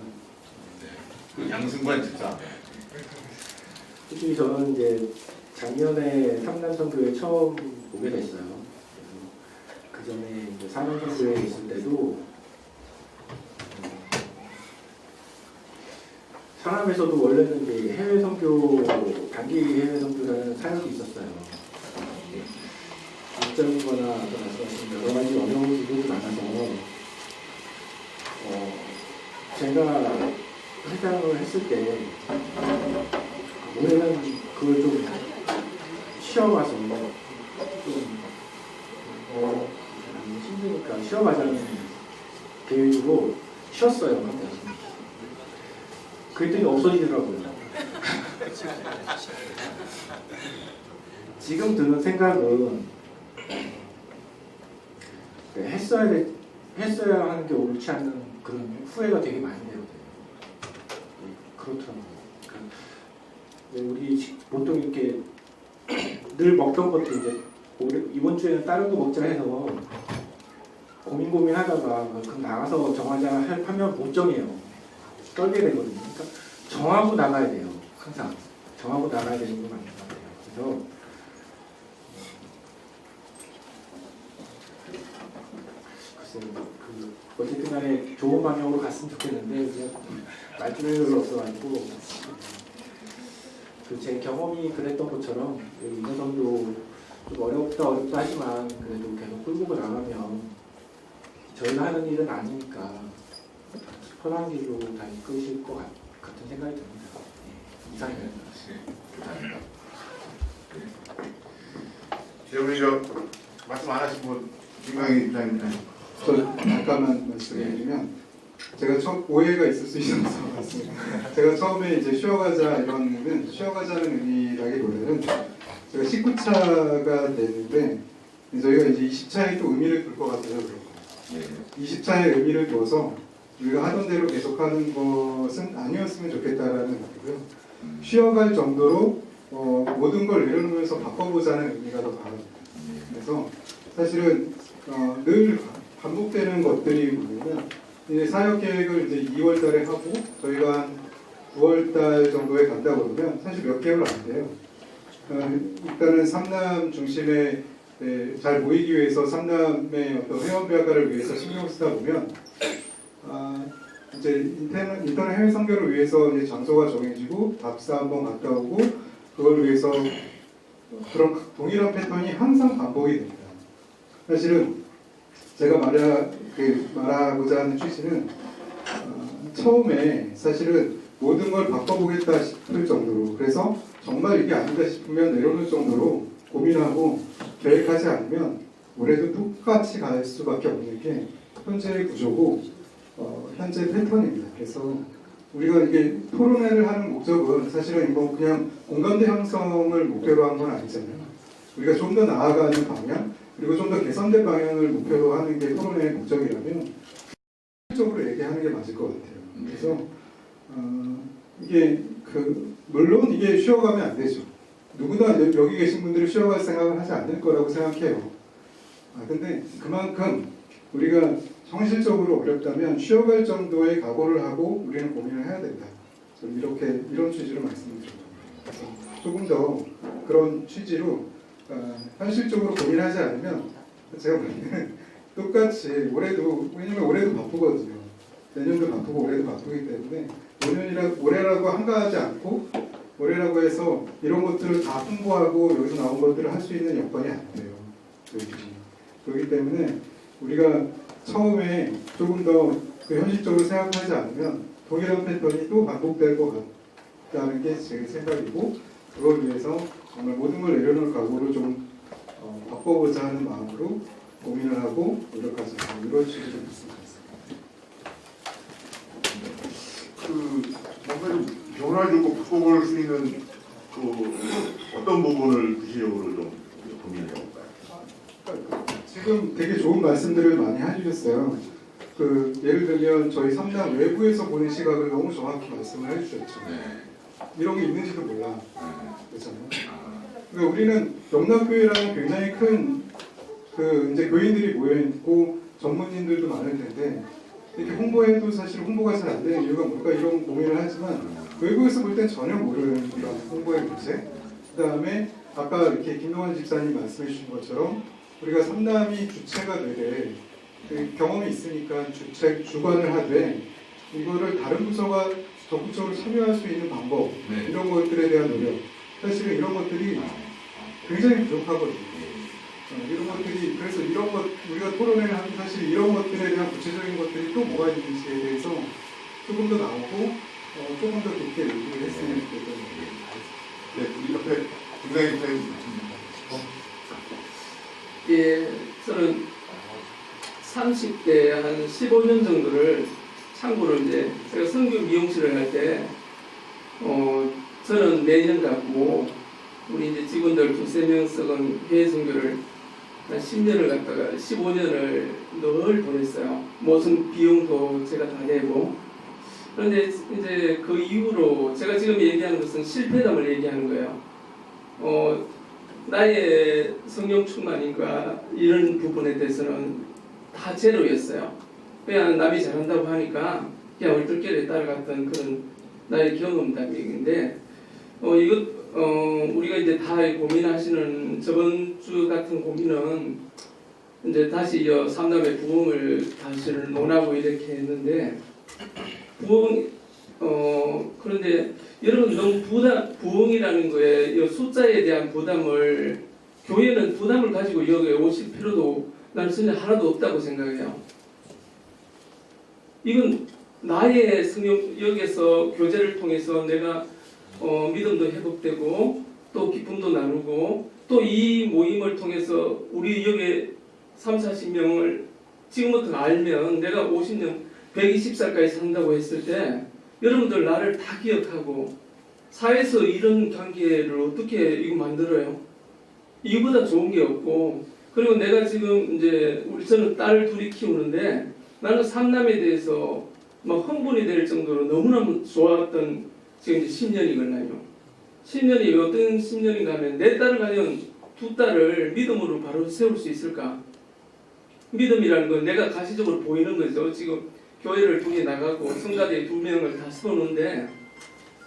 네. 양승관 집사. 솔직히 저는 이제 작년에 삼남선교회 처음 오게 됐어요. 그 전에 이제 삼남선교회에 있을 때도 상암에서도 원래는 이제 해외 선교 단기 해외 선교라는 사역이 있었어요. 일정이거나 아까 말씀하신 여러 가지 어려운 부분이 많아서 제가 회장을 했을 때 올해는 그걸 좀 쉬어가서 좀 힘드니까 쉬어가자는 계획으로 쉬었어요. 그랬더니 없어지더라고요. 지금 드는 생각은 했어야 하는 게 옳지 않는 그런 후회가 되게 많이 돼요. 그렇더라고요. 우리 보통 이렇게 늘 먹던 것도 이제 이번 주에는 다른 거 먹자 해서 고민하다가 그럼 나가서 정하자 하면 못 정해요. 떨게 되거든요. 그러니까 정하고 나가야 돼요. 항상 정하고 나가야 되는 게 맞는 것 같아요. 그래서 글쎄요. 어쨌든 간에 좋은 방향으로 갔으면 좋겠는데 그냥 말씀이 별로 없어가지고 제 경험이 그랬던 것처럼 인사선도 좀 어렵다 하지만 그래도 계속 끌고 나가면 저희가 하는 일은 아니니까 편한 길로 다 이끄실 것 같은 생각이 듭니다. 네, 이상입니다. 감사합니다. 우리 말씀 안 하신 분 김광희 입장님. 저 잠깐만 말씀드리면 제가 처음 오해가 있을 수 있어서 말씀드립니다. 제가 처음에 이제 쉬어가자 이런 거는 쉬어가자는 의미라기보다는 제가 19차가 됐는데 저희가 이제 20차에 또 의미를 둘 것 같아서 그렇고 20차에 의미를 둬서 우리가 하던 대로 계속하는 것은 아니었으면 좋겠다라는 거고요. 쉬어갈 정도로 모든 걸 내려놓으면서 바꿔보자는 의미가 더 강합니다. 그래서 사실은 늘 반복되는 것들이 뭐냐면 이제 사역 계획을 이제 2월달에 하고 저희가 한 9월달 정도에 간다 그러면 사실 몇 개월 안 돼요. 일단은 삼남 중심에 잘 모이기 위해서 삼남의 어떤 회원배아가를 위해서 신경 쓰다 보면 이제 인터넷 해외 선교를 위해서 이제 장소가 정해지고 답사 한번 갔다 오고 그걸 위해서 그런 동일한 패턴이 항상 반복이 됩니다. 사실은 제가 말하고자 하는 취지는 처음에 사실은 모든 걸 바꿔보겠다 싶을 정도로 그래서 정말 이게 아니다 싶으면 내려놓을 정도로 고민하고 계획하지 않으면 올해도 똑같이 갈 수밖에 없는 게 현재의 구조고 현재 패턴입니다. 그래서 우리가 이게 토론회를 하는 목적은 사실은 뭐 그냥 공감대 형성을 목표로 한 건 아니잖아요. 우리가 좀 더 나아가는 방향 그리고 좀 더 개선된 방향을 목표로 하는 게 토론회의 목적이라면 적으로 얘기하는 게 맞을 것 같아요. 그래서 이게 물론 이게 쉬어가면 안 되죠. 누구나 여기 계신 분들이 쉬어갈 생각을 하지 않을 거라고 생각해요. 근데 그만큼 우리가 현실적으로 어렵다면 쉬어갈 정도의 각오를 하고 우리는 고민을 해야 된다. 이런 취지로 말씀을 드립니다. 그래서 조금 더 그런 취지로 현실적으로 고민하지 않으면 제가 보기에는 똑같이 올해도, 왜냐면 올해도 바쁘거든요. 내년도 바쁘고 올해도 바쁘기 때문에 올해라고 한가하지 않고 올해라고 해서 이런 것들을 다 홍보하고 여기서 나온 것들을 할 수 있는 여건이 안 돼요. 그렇기 때문에 우리가 처음에 조금 더 그 현실적으로 생각하지 않으면 동일한 패턴이 또 반복될 것 같다는 게 제 생각이고, 그걸 위해서 정말 모든 걸 내려놓을 각오를 좀 바꿔보자 하는 마음으로 고민을 하고 노력하자, 이런 취지로 말씀드렸습니다. 뭔가 좀 변화주고 바꿔볼 수 있는 어떤 부분을 구체적으로 좀 고민해 볼까요? 지금 되게 좋은 말씀들을 많이 해주셨어요. 예를 들면 저희 3당 외부에서 보는 시각을 너무 정확히 말씀을 해주셨죠. 이런 게 있는지도 몰라. 그렇잖아요. 그러니까 우리는 영락교회라는 굉장히 큰 이제 교인들이 모여 있고 전문인들도 많을 텐데 이렇게 홍보해도 사실 홍보가 잘 안 되는 이유가 뭘까, 이런 고민을 하지만 외국에서 볼 땐 전혀 모르는 그런 홍보의 문제. 그다음에 아까 이렇게 김동환 집사님 말씀해 주신 것처럼 우리가 삼남이 주체가 되되 경험이 있으니까 주관을 하되 이거를 다른 부서가 적극적으로 참여할 수 있는 방법, 이런 것들에 대한 노력, 사실은 이런 것들이 굉장히 부족하거든요. 이런 것들이, 그래서 이런 것, 우리가 토론회를 하면 사실 이런 것들에 대한 구체적인 것들이 또 뭐가 있는지에 대해서 조금 더 나오고 조금 더 깊게 얘기를 했으면 좋겠다는 거예요. 네, 우리 옆에 김상희 예, 저는 30대 한 15년 정도를 참고로 이제 제가 성교 미용실을 할 때 저는 매년 갔고 우리 이제 직원들 2-3명 썩은 해외 선교를 한 10년을 갔다가 15년을 늘 보냈어요. 모든 비용도 제가 다 내고. 그런데 이제 그 이후로 제가 지금 얘기하는 것은 실패담을 얘기하는 거예요. 나의 성령 충만인가 이런 부분에 대해서는 다 제로였어요. 그냥 남이 잘한다고 하니까 그냥 얼떨결에 따라갔던 그런 나의 경험담인데 우리가 이제 다 고민하시는 저번 주 같은 고민은 이제 다시 삼남의 부흥을 다시 논하고 이렇게 했는데 그런데 여러분 너무 부흥이라는 거에 이 숫자에 대한 부담을 교회는 부담을 가지고 여기에 오실 필요도 나는 전혀 하나도 없다고 생각해요. 이건 나의 성령 여기에서 교제를 통해서 내가 믿음도 회복되고 또 기쁨도 나누고 또 이 모임을 통해서 우리 여기 30-40명을 지금부터 알면 내가 50년 120살까지 산다고 했을 때 여러분들 나를 다 기억하고 사회에서 이런 관계를 어떻게 이거 만들어요? 이거보다 좋은 게 없고, 그리고 내가 지금 이제 저는 딸을 둘이 키우는데 나는 삼남에 대해서 막 흥분이 될 정도로 너무너무 좋았던 지금 이제 10년이 걸려요. 10년이 어떤 10년인가 하면 내 딸을 가진 두 딸을 믿음으로 바로 세울 수 있을까? 믿음이라는 건 내가 가시적으로 보이는 거죠. 지금 교회를 2개 나가고 성가대 2명을 다 세우는데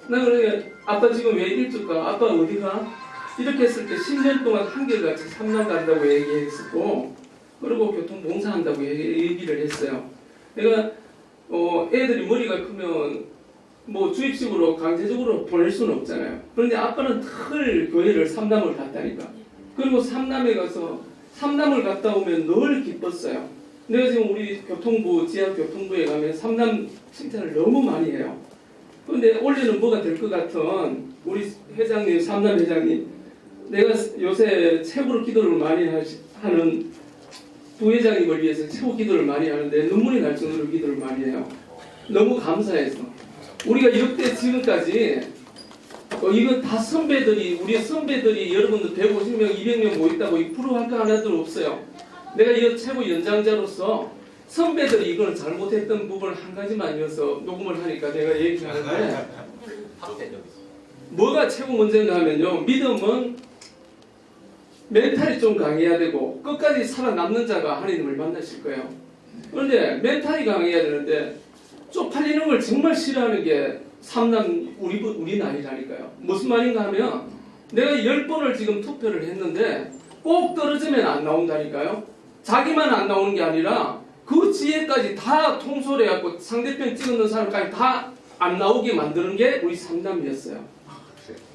나 그러게 아빠 지금 왜 일찍가? 아빠 어디가? 이렇게 했을 때 10년 동안 한결같이 삼남 간다고 얘기했었고, 그리고 교통봉사한다고 얘기를 했어요. 내가 애들이 머리가 크면 뭐 주입식으로 강제적으로 보낼 수는 없잖아요. 그런데 아빠는 늘 교회를 삼남을 갔다니까. 그리고 삼남에 가서 삼남을 갔다 오면 늘 기뻤어요. 내가 지금 우리 교통부, 지역교통부에 가면 삼남 칭찬을 너무 많이 해요. 그런데 올해는 뭐가 될 것 같은 우리 회장님, 삼남 회장님, 내가 요새 최고로 기도를 많이 하는 부회장님을 위해서 최고 기도를 많이 하는데 눈물이 날 정도로 기도를 많이 해요. 너무 감사해서. 우리가 이렇게 지금까지 이건 다 선배들이, 우리 선배들이 여러분들 150명, 200명 모였다고 부러워할 거 하나도 없어요. 내가 이 최고 연장자로서 선배들이 이걸 잘못했던 부분을 한 가지만 이어서 녹음을 하니까 내가 얘기하는데 뭐가 최고 문제인가 하면요, 믿음은 멘탈이 좀 강해야 되고 끝까지 살아남는 자가 하나님을 만나실 거예요. 그런데 멘탈이 강해야 되는데 쪽팔리는 걸 정말 싫어하는 게 삼남 우리 나이라니까요. 무슨 말인가 하면 내가 10번을 지금 투표를 했는데 꼭 떨어지면 안 나온다니까요. 자기만 안 나오는 게 아니라 그 지혜까지 다 통솔해갖고 상대편 찍어놓은 사람까지 다 안 나오게 만드는 게 우리 삼남이었어요.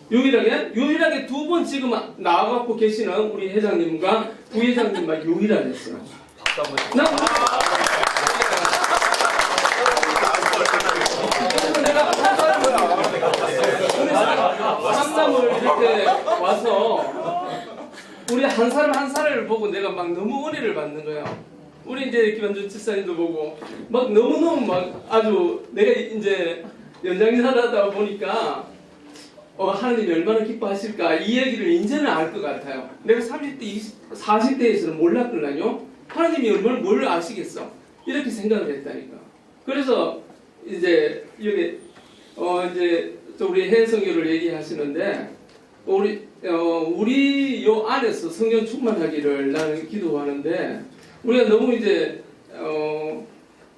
유일하게 2번 지금 나와갖고 계시는 우리 회장님과 부회장님만 유일하게 했어요. 내가 삼남을 이렇게 와서 우리 한 사람 한 사람을 보고 내가 막 너무 은혜를 받는 거예요. 우리 이제 김한준 집사님도 보고 막 너무너무 막 아주 내가 이제 연장자를 하다 보니까 하나님이 얼마나 기뻐하실까 이 얘기를 이제는 알 것 같아요. 내가 30대, 40대에서는 몰랐거든요. 하나님이 얼마나 뭘 아시겠어? 이렇게 생각을 했다니까. 그래서 이제 여기 이제 또 우리 해성교를 얘기하시는데 우리 요 안에서 성령 충만하기를 나는 기도하는데 우리가 너무 이제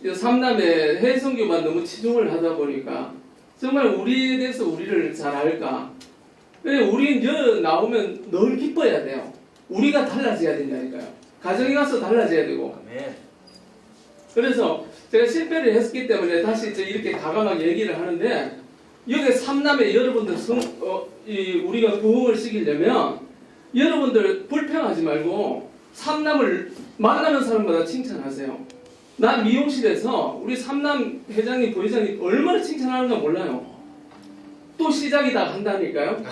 삼남의 해성교만 너무 치중을 하다 보니까 정말 우리에 대해서 우리를 잘 알까? 우리는 여기 나오면 늘 기뻐해야 돼요. 우리가 달라져야 된다니까요. 가정에 가서 달라져야 되고. 그래서 제가 실패를 했기 때문에 다시 이렇게 과감하게 얘기를 하는데 여기 삼남에 여러분들 우리가 부흥을 시키려면 여러분들 불평하지 말고 삼남을 만나는 사람마다 칭찬하세요. 난 미용실에서 우리 삼남 회장님, 부회장님 얼마나 칭찬하는가 몰라요. 또 시작이다 한다니까요.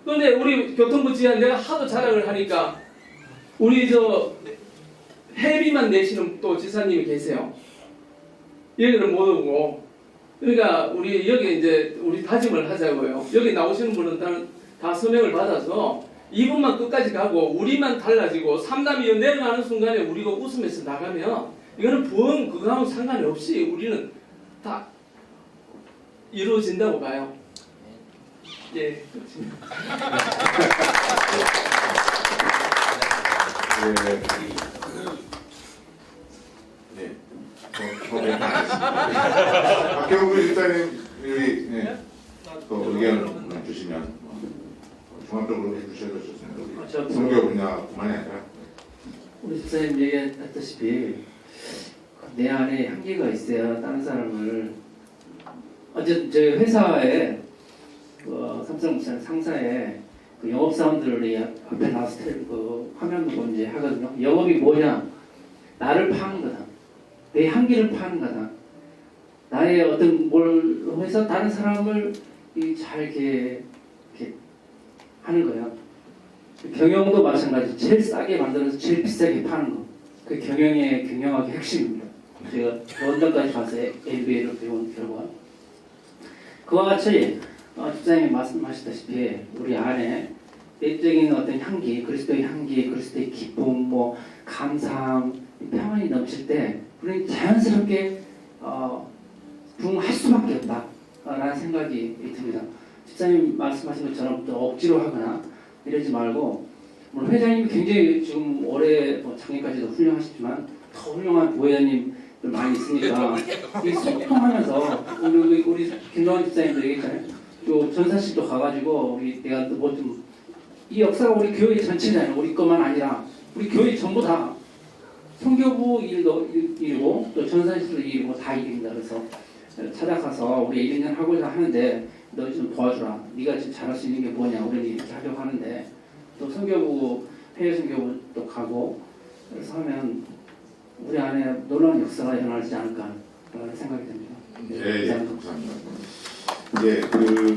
그런데 우리 교통부 지한 내가 하도 자랑을 하니까 우리 회비만 내시는 또 지사님이 계세요. 여기는 못 오고. 그러니까 우리 여기 이제 우리 다짐을 하자고요. 여기 나오시는 분은 다 서명을 받아서 이분만 끝까지 가고 우리만 달라지고 삼남이 내려가는 순간에 우리가 웃으면서 나가면 이거는 부흥 그거하고 상관이 없이 우리는 다 이루어진다고 봐요. 예, 그렇습니다. 네. 네. 박경훈 일단님이 또 의견을 주시면 종합적으로 해주셔도 좋습니다. 성교 분야뿐만이 아니라 우리 집사님 얘기했다시피 내 안에 향기가 있어야 다른 사람을 어제 저희 회사에 삼성 목사님 상사에 그 영업사원들이 앞에 나와서 그 화면 보고 이제 하거든요. 영업이 뭐냐? 나를 파는 거다. 내 향기를 파는 거다. 나의 어떤 뭘 해서 다른 사람을 잘 이렇게 하는 거야. 경영도 마찬가지. 제일 싸게 만들어서 제일 비싸게 파는 거. 그 경영학의 핵심입니다. 제가 런던까지 가서 MBA를 배운 결과. 그와 같이 집사님이 말씀하셨다시피 우리 안에 내적인 어떤 향기, 그리스도의 향기, 그리스도의 기쁨, 감사함, 평안이 넘칠 때 우리는 자연스럽게 부흥할 수밖에 없다라는 생각이 듭니다. 집사님 말씀하신 것처럼 또 억지로 하거나 이러지 말고 물론 회장님이 굉장히 지금 올해 작년까지도 훌륭하시지만 더 훌륭한 부회장님들 많이 있으니까 이 소통하면서 우리 김동환 집사님도 얘기했잖아요. 요 전사실도 가가지고 내가 이 역사가 우리 교회 전체잖아요. 우리 것만 아니라 우리 교회 전부 다 선교부 일도 일이고 또 전사실도 일이고 다 일입니다. 그래서 찾아가서 우리 1년 하고자 하는데 너 좀 도와주라. 네가 지금 잘할 수 있는 게 뭐냐. 우리는 이렇게 하려고 하는데 또 선교부 해외 선교부도 가고 그래서 하면 우리 안에 놀라운 역사가 일어나지 않을까 라는 생각이 듭니다. 네, 감사합니다. 이제 그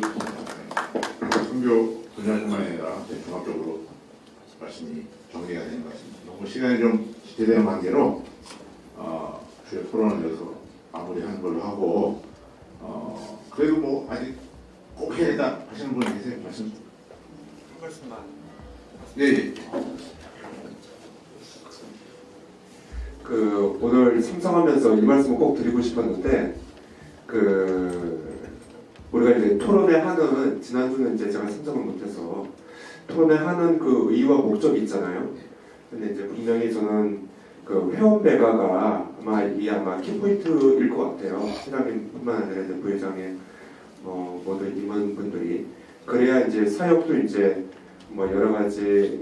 선교 분야뿐만 아니라 종합적으로 말씀이 정리가 되는 것 같습니다. 너무 시간이 좀 지체되는 관계로 주요 토론을 여기서 마무리하는 걸로 하고 그래도 아직 꼭 해야 된다 하시는 분 계세요? 말씀 한 말씀만. 네. 오늘 삼성하면서 이 말씀을 꼭 드리고 싶었는데 우리가 이제 토론회 하는 지난주는 이제 제가 삼성을 못해서 토론회 하는 그 의의와 목적이 있잖아요. 근데 이제 분명히 저는 그 회원 배가가 아마 키포인트일 것 같아요. 회장님뿐만 아니라 이제 부회장의 모든 임원분들이 그래야 이제 사역도 이제 뭐 여러 가지가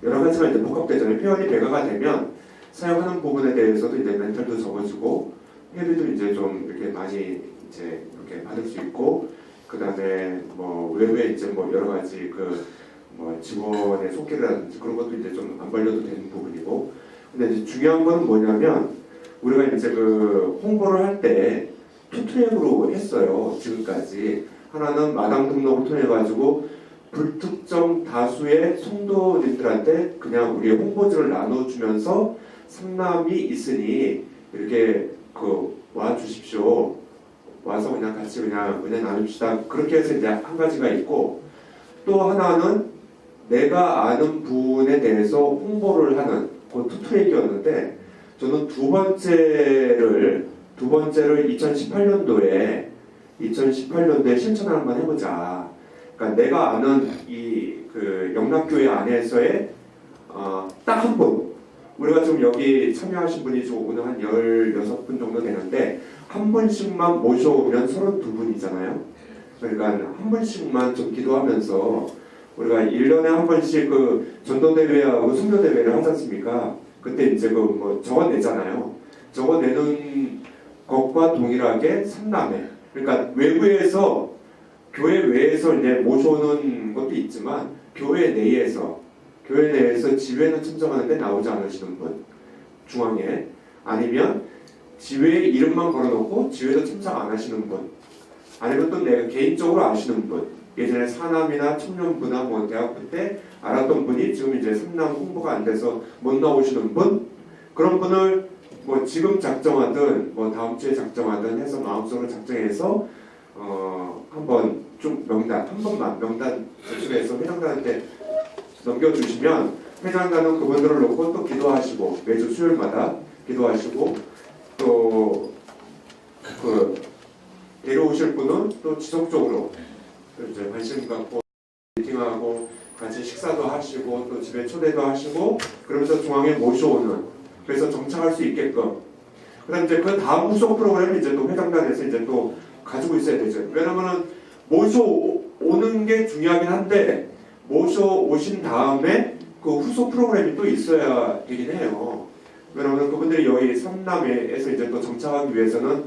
이제 복합되잖아요. 회원이 배가가 되면 사역하는 부분에 대해서도 이제 멘탈도 적어지고 회비도 이제 좀 이렇게 많이 이제 이렇게 받을 수 있고, 그 다음에 뭐 외부에 이제 뭐 여러 가지 그 뭐 직원의 손길이라든지 그런 것도 이제 좀 안 벌려도 되는 부분이고, 근데 이제 중요한 거는 뭐냐면 우리가 이제 그 홍보를 할 때 투트랙으로 했어요. 지금까지 하나는 마당 등록을 통해 가지고 불특정 다수의 성도님들한테 그냥 우리의 홍보지를 나눠주면서 상남이 있으니 이렇게 그 와 주십시오. 와서 그냥 같이 그냥 은혜 나눕시다. 그렇게 해서 이제 한 가지가 있고, 또 하나는 내가 아는 분에 대해서 홍보를 하는 그 투트랙이었는데, 저는 두 번째를 2018년도에 실천을 한번 해보자. 그러니까 내가 아는 이 그 영락교회 안에서의 딱 한 분, 우리가 지금 여기 참여하신 분이 지금 오늘 한 16분 정도 되는데 한 분씩만 모셔오면 32분이잖아요. 그러니까 한 분씩만 좀 기도하면서 우리가 1년에 한 번씩 그 전도대회하고 선교대회를 하지 않습니까? 그때 이제 그 뭐 적어내잖아요. 적어내는 것과 동일하게 삼남회. 그러니까 외부에서 교회 외에서 이제 모셔오는 것도 있지만 교회 내에서 지회는 참석하는데 나오지 않으시는 분 중앙에, 아니면 지회 이름만 걸어놓고 지회도 참석 안 하시는 분, 아니면 또 내가 개인적으로 아시는 분, 예전에 사남이나 청년부나 뭐 대학부 때 알았던 분이 지금 이제 삼남 홍보가 안 돼서 못 나오시는 분, 그런 분을 뭐 지금 작정하든 뭐 다음 주에 작정하든 해서 마음속으로 작정해서 한번 좀 한 번만 명단 제출해서 회장단한테 넘겨주시면 회장단은 그분들을 놓고 또 기도하시고, 매주 수요일마다 기도하시고, 또 그 데려오실 분은 또 지속적으로 이제 관심 갖고 미팅하고 같이 식사도 하시고 또 집에 초대도 하시고, 그러면서 중앙에 모셔오는, 그래서 정착할 수 있게끔. 그다음 이제 그 다음 후속 프로그램이 이제 또 회장단에서 이제 또 가지고 있어야 되죠. 왜냐면은 모셔오는 게 중요하긴 한데 모셔오신 다음에 그 후속 프로그램이 또 있어야 되긴 해요. 왜냐면 그분들이 여기 삼남회에서 이제 또 정착하기 위해서는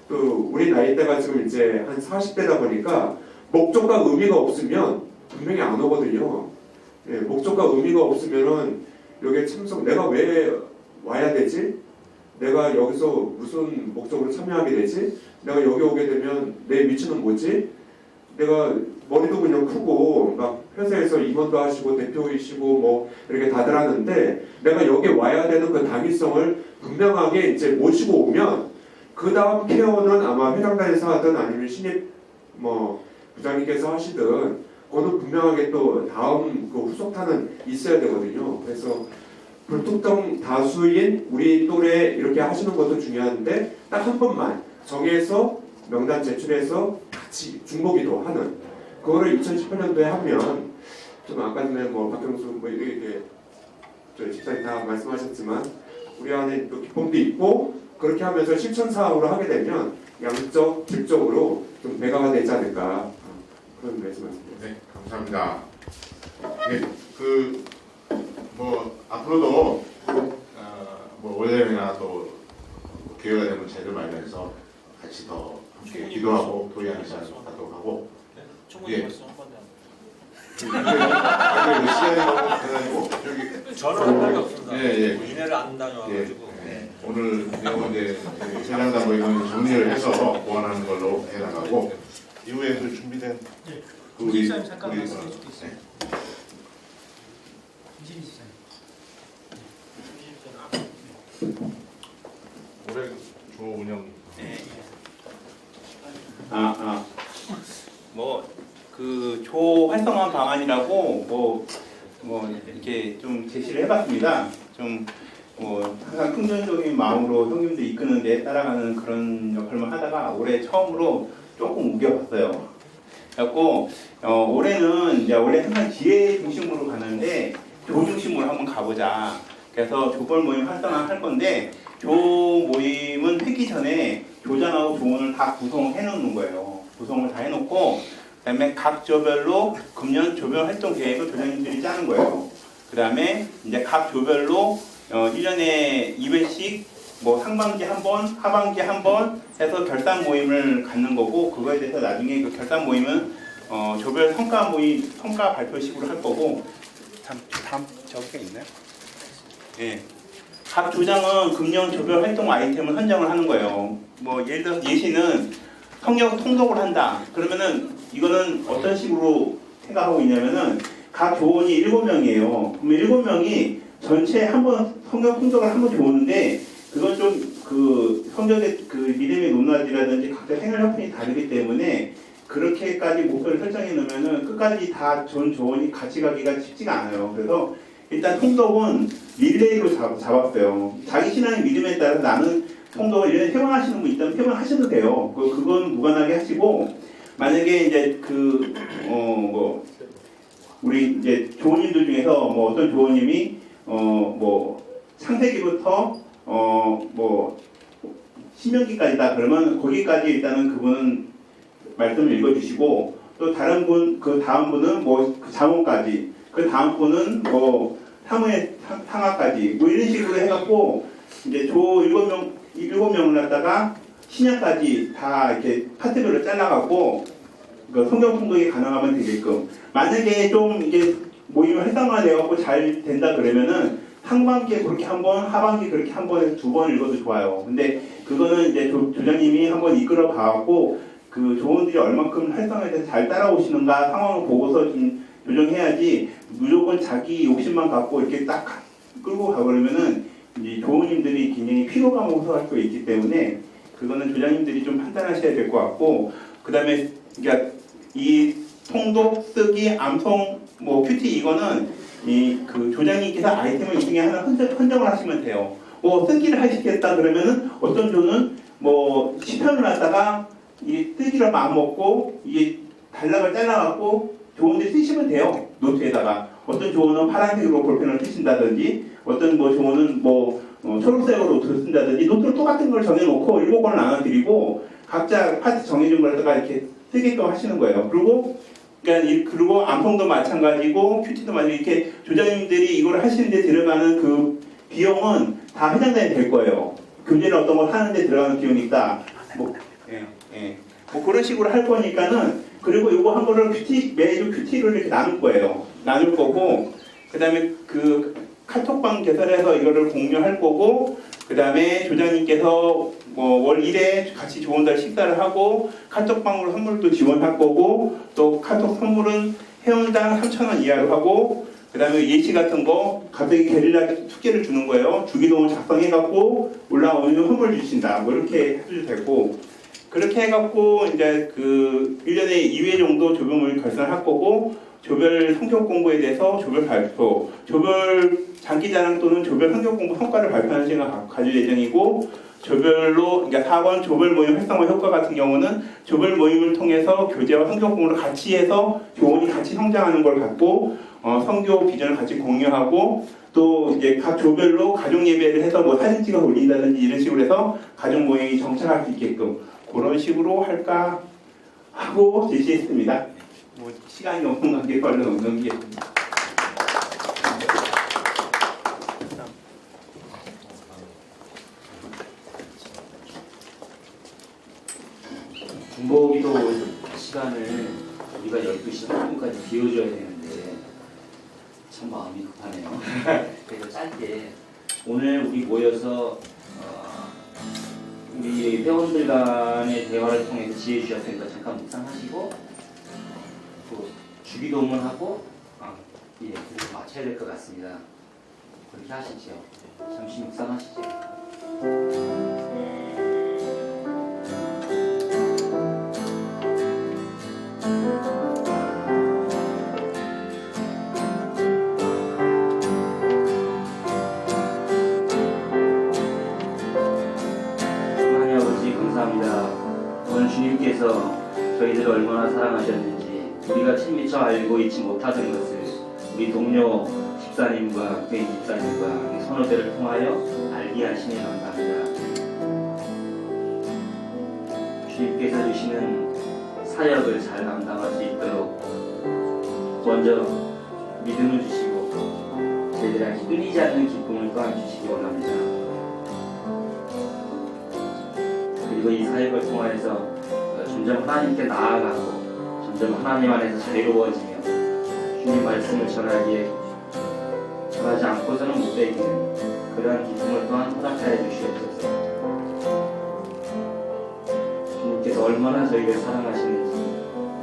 또 우리 나이대가 지금 이제 한 40대다 보니까 목적과 의미가 없으면 분명히 안 오거든요. 예, 목적과 의미가 없으면은 여기에 참석, 내가 왜 와야 되지? 내가 여기서 무슨 목적으로 참여하게 되지? 내가 여기 오게 되면 내 위치는 뭐지? 내가 머리도 그냥 크고 막 회사에서 임원도 하시고 대표이시고 뭐 이렇게 다들 하는데 내가 여기 와야 되는 그 당위성을 분명하게 이제 모시고 오면 그 다음 케어는 아마 회장단에서 하든 아니면 신입 뭐 부장님께서 하시든 그거는 분명하게 또 다음 그 후속탄은 있어야 되거든요. 그래서 불특정 다수인 우리 또래 이렇게 하시는 것도 중요한데 딱 한 번만 정해서 명단 제출해서 같이 중보기도 하는 그거를 2018년도에 하면 좀 아까 전에 뭐 박경수 뭐 이렇게 저희 집사님 다 말씀하셨지만 우리 안에 또 기쁨도 있고 그렇게 하면서 실천 사업으로 하게 되면 양적 질적으로 좀 배가가 되지 않을까 그런 말씀하십니다. 네, 감사합니다. 네, 뭐 앞으로도 뭐 올해나 또 기회가 되면 제를 마련해서 같이 더 함께 기도하고 도의하는 시간을 갖도록 하고. 예. 시간이 너무 대단히고 저는 한 적이 없습니다. 예. 인해를 안 다녀가지고. 예. 오늘 내용은 이제 세장단 모임은 정리를 해서 보완하는 걸로 해나가고 이후에 그 준비된 우리 잠깐 말씀해 주겠어요. 올해 조 운영. 그 조 활성화 방안이라고 뭐 이렇게 좀 제시를 해봤습니다. 좀 항상 긍정적인 마음으로 형님들 이끄는 데 따라가는 그런 역할만 하다가 올해 처음으로 조금 우겨봤어요. 그래갖고 올해는 이제 원래 항상 지혜 중심으로 가는데 조 중심으로 한번 가보자. 그래서 조벌 모임 활성화 할 건데 조 모임은 하기 전에 교장하고 조원을 다 구성해 놓는 거예요. 구성을 다 해놓고 그다음에 각 조별로 금년 조별 활동 계획을 조장님들이 짜는 거예요. 그다음에 이제 각 조별로 1년에 2회씩 뭐 상반기 한 번, 하반기 한 번 해서 결산 모임을 갖는 거고, 그거에 대해서 나중에 그 결산 모임은 조별 성과 모임, 성과 발표식으로 할 거고. 다음 저기가 있나요? 예. 각 조장은 금년 조별 활동 아이템을 선정을 하는 거예요. 뭐 예를 들어서 예시는 성역 통독을 한다. 그러면은 이거는 어떤 식으로 생각하고 있냐면은 각 조원이 7명이에요. 그러면 7명이 전체 한번 성역 통독을 한번 좋은데, 그건 좀 그 성경의 그 믿음의 논란이라든지 각자 생활 형편이 다르기 때문에 그렇게까지 목표를 설정해 놓으면은 끝까지 다 전 조원이 같이 가기가 쉽지가 않아요. 그래서 일단 통독은 릴레이로 잡았어요. 자기 신앙의 믿음에 따라 나는 통독을 1년에 3번 하시는 분 있다면 3번 하셔도 돼요. 그건 무관하게 하시고, 만약에 이제 뭐 우리 이제 조원님들 중에서 뭐 어떤 조원님이 뭐 창세기부터 뭐 신명기까지다 그러면 거기까지 일단은 그분은 말씀을 읽어주시고, 또 다른 분 그 다음 분은 뭐 그 잠언까지, 그 다음 분은 뭐 사무엘 상하까지 뭐 이런 식으로 해갖고 이제 조 7명을 갖다가 신약까지 다 이렇게 파트별로 잘라갖고 그 성경 통독이 가능하면 되게끔, 만약에 좀 이게 모임을 활성화되어갖고 잘 된다 그러면은 상반기에 그렇게 한 번, 하반기 그렇게 한 번에서 2번 읽어도 좋아요. 근데 그거는 이제 조장님이 한번 이끌어 봐갖고 그 조원들이 얼만큼 활성화돼서 잘 따라오시는가 상황을 보고서 좀 조정해야지, 무조건 자기 욕심만 갖고 이렇게 딱 끌고 가버리면은 이제 조원님들이 굉장히 피로감을 호소할 수 있기 때문에 그거는 조장님들이 좀 판단하셔야 될 것 같고, 그 다음에 그러니까 이 통독, 쓰기, 암송, 뭐 큐티 이거는 이 그 조장님께서 아이템을 이 중에 하나 선정을 하시면 돼요. 뭐 쓰기를 하시겠다 그러면은 어떤 조는 뭐 시편을 갖다가 이 쓰기를 마음 먹고 이게 단락을 잘라갖고 조원들이 쓰시면 돼요. 노트에다가. 어떤 조원은 파란색으로 볼펜을 쓰신다든지, 어떤 뭐 조원은 뭐 초록색으로 노트를 쓴다든지, 노트를 똑같은 걸 정해놓고 7권을 나눠드리고 각자 파트 정해진 걸 갖다가 이렇게 쓰게끔 하시는 거예요. 그리고 암송도 마찬가지고 큐티도 마찬가지고, 이렇게 조장님들이 이걸 하시는데 들어가는 그 비용은 다 회장단이 될 거예요. 교재는 어떤 걸 하는데 들어가는 비용이 있다. 뭐 그런 식으로 할 거니까는, 그리고 이거 한 거를 매주 큐티를 이렇게 나눌 거예요. 나눌 거고, 그 다음에 그 카톡방 개설해서 이거를 공유할 거고, 그 다음에 조장님께서 뭐 월 1회 같이 좋은 달 식사를 하고 카톡방으로 선물도 지원할 거고, 또 카톡 선물은 회원당 3,000원 이하로 하고, 그 다음에 예시 같은 거 갑자기 게릴라 숙제를 주는 거예요. 주기도문 작성해갖고 올라오면 선물 주신다. 뭐 이렇게 해도 되고, 그렇게 해갖고 이제 그 1년에 2회 정도 조별 모임 결산할 거고, 조별 성격 공부에 대해서 조별 발표, 조별 장기자랑 또는 조별 성격 공부 성과를 발표하는 시간을 가질 예정이고, 조별로, 그러니까 4번 조별 모임 활성화 효과 같은 경우는 조별 모임을 통해서 교재와 성격 공부를 같이 해서 교원이 같이 성장하는 걸 갖고 성교 비전을 같이 공유하고, 또 이제 각 조별로 가족 예배를 해서 뭐 사진 찍어 올린다든지 이런 식으로 해서 가족 모임이 정착할 수 있게끔 그런 식으로 할까 하고 제시했습니다. 뭐 시간이 없는 관계 얼른 넘기겠습니다. 중보기도 시간을 우리가 12시 30분까지 비워줘야 되는데 참 마음이 급하네요. 그래서 짧게 오늘 우리 모여서 우리 회원들 간의 대화를 통해서 지혜 주셨으니까 잠깐 묵상하시고 또 주기도문하고 그래서 마쳐야 될 것 같습니다. 그렇게 하시죠. 잠시 묵상하시죠. 주님께서 저희들을 얼마나 사랑하셨는지 우리가 채 미처 알고 있지 못하던 것을 우리 동료 집사님과 교인 집사님과 선후배를 통하여 알게 하시니 감사합니다. 주님께서 주시는 사역을 잘 감당할 수 있도록 먼저 믿음을 주시고 저희들에게 끊이지 않는 기쁨을 또한 주시기 원합니다. 그리고 이 사역을 통하여서 점점 하나님께 나아가고 점점 하나님 안에서 자유로워지며 주님 말씀을 전하지 않고서는 못 되기는 그러한 기쁨을 또한 허락하여 주시옵소서. 주님께서 얼마나 저희를 사랑하시는지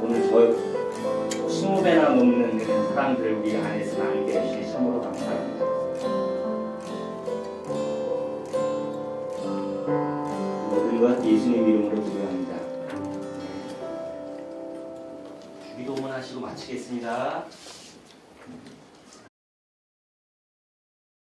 오늘 저 20배나 넘는 그런 사랑들을 우리 안에서 나누게 해주시니 참으로 감사합니다. 모든 것 예수님 이름으로 기도합니다. 주기도문 하시고 마치겠습니다.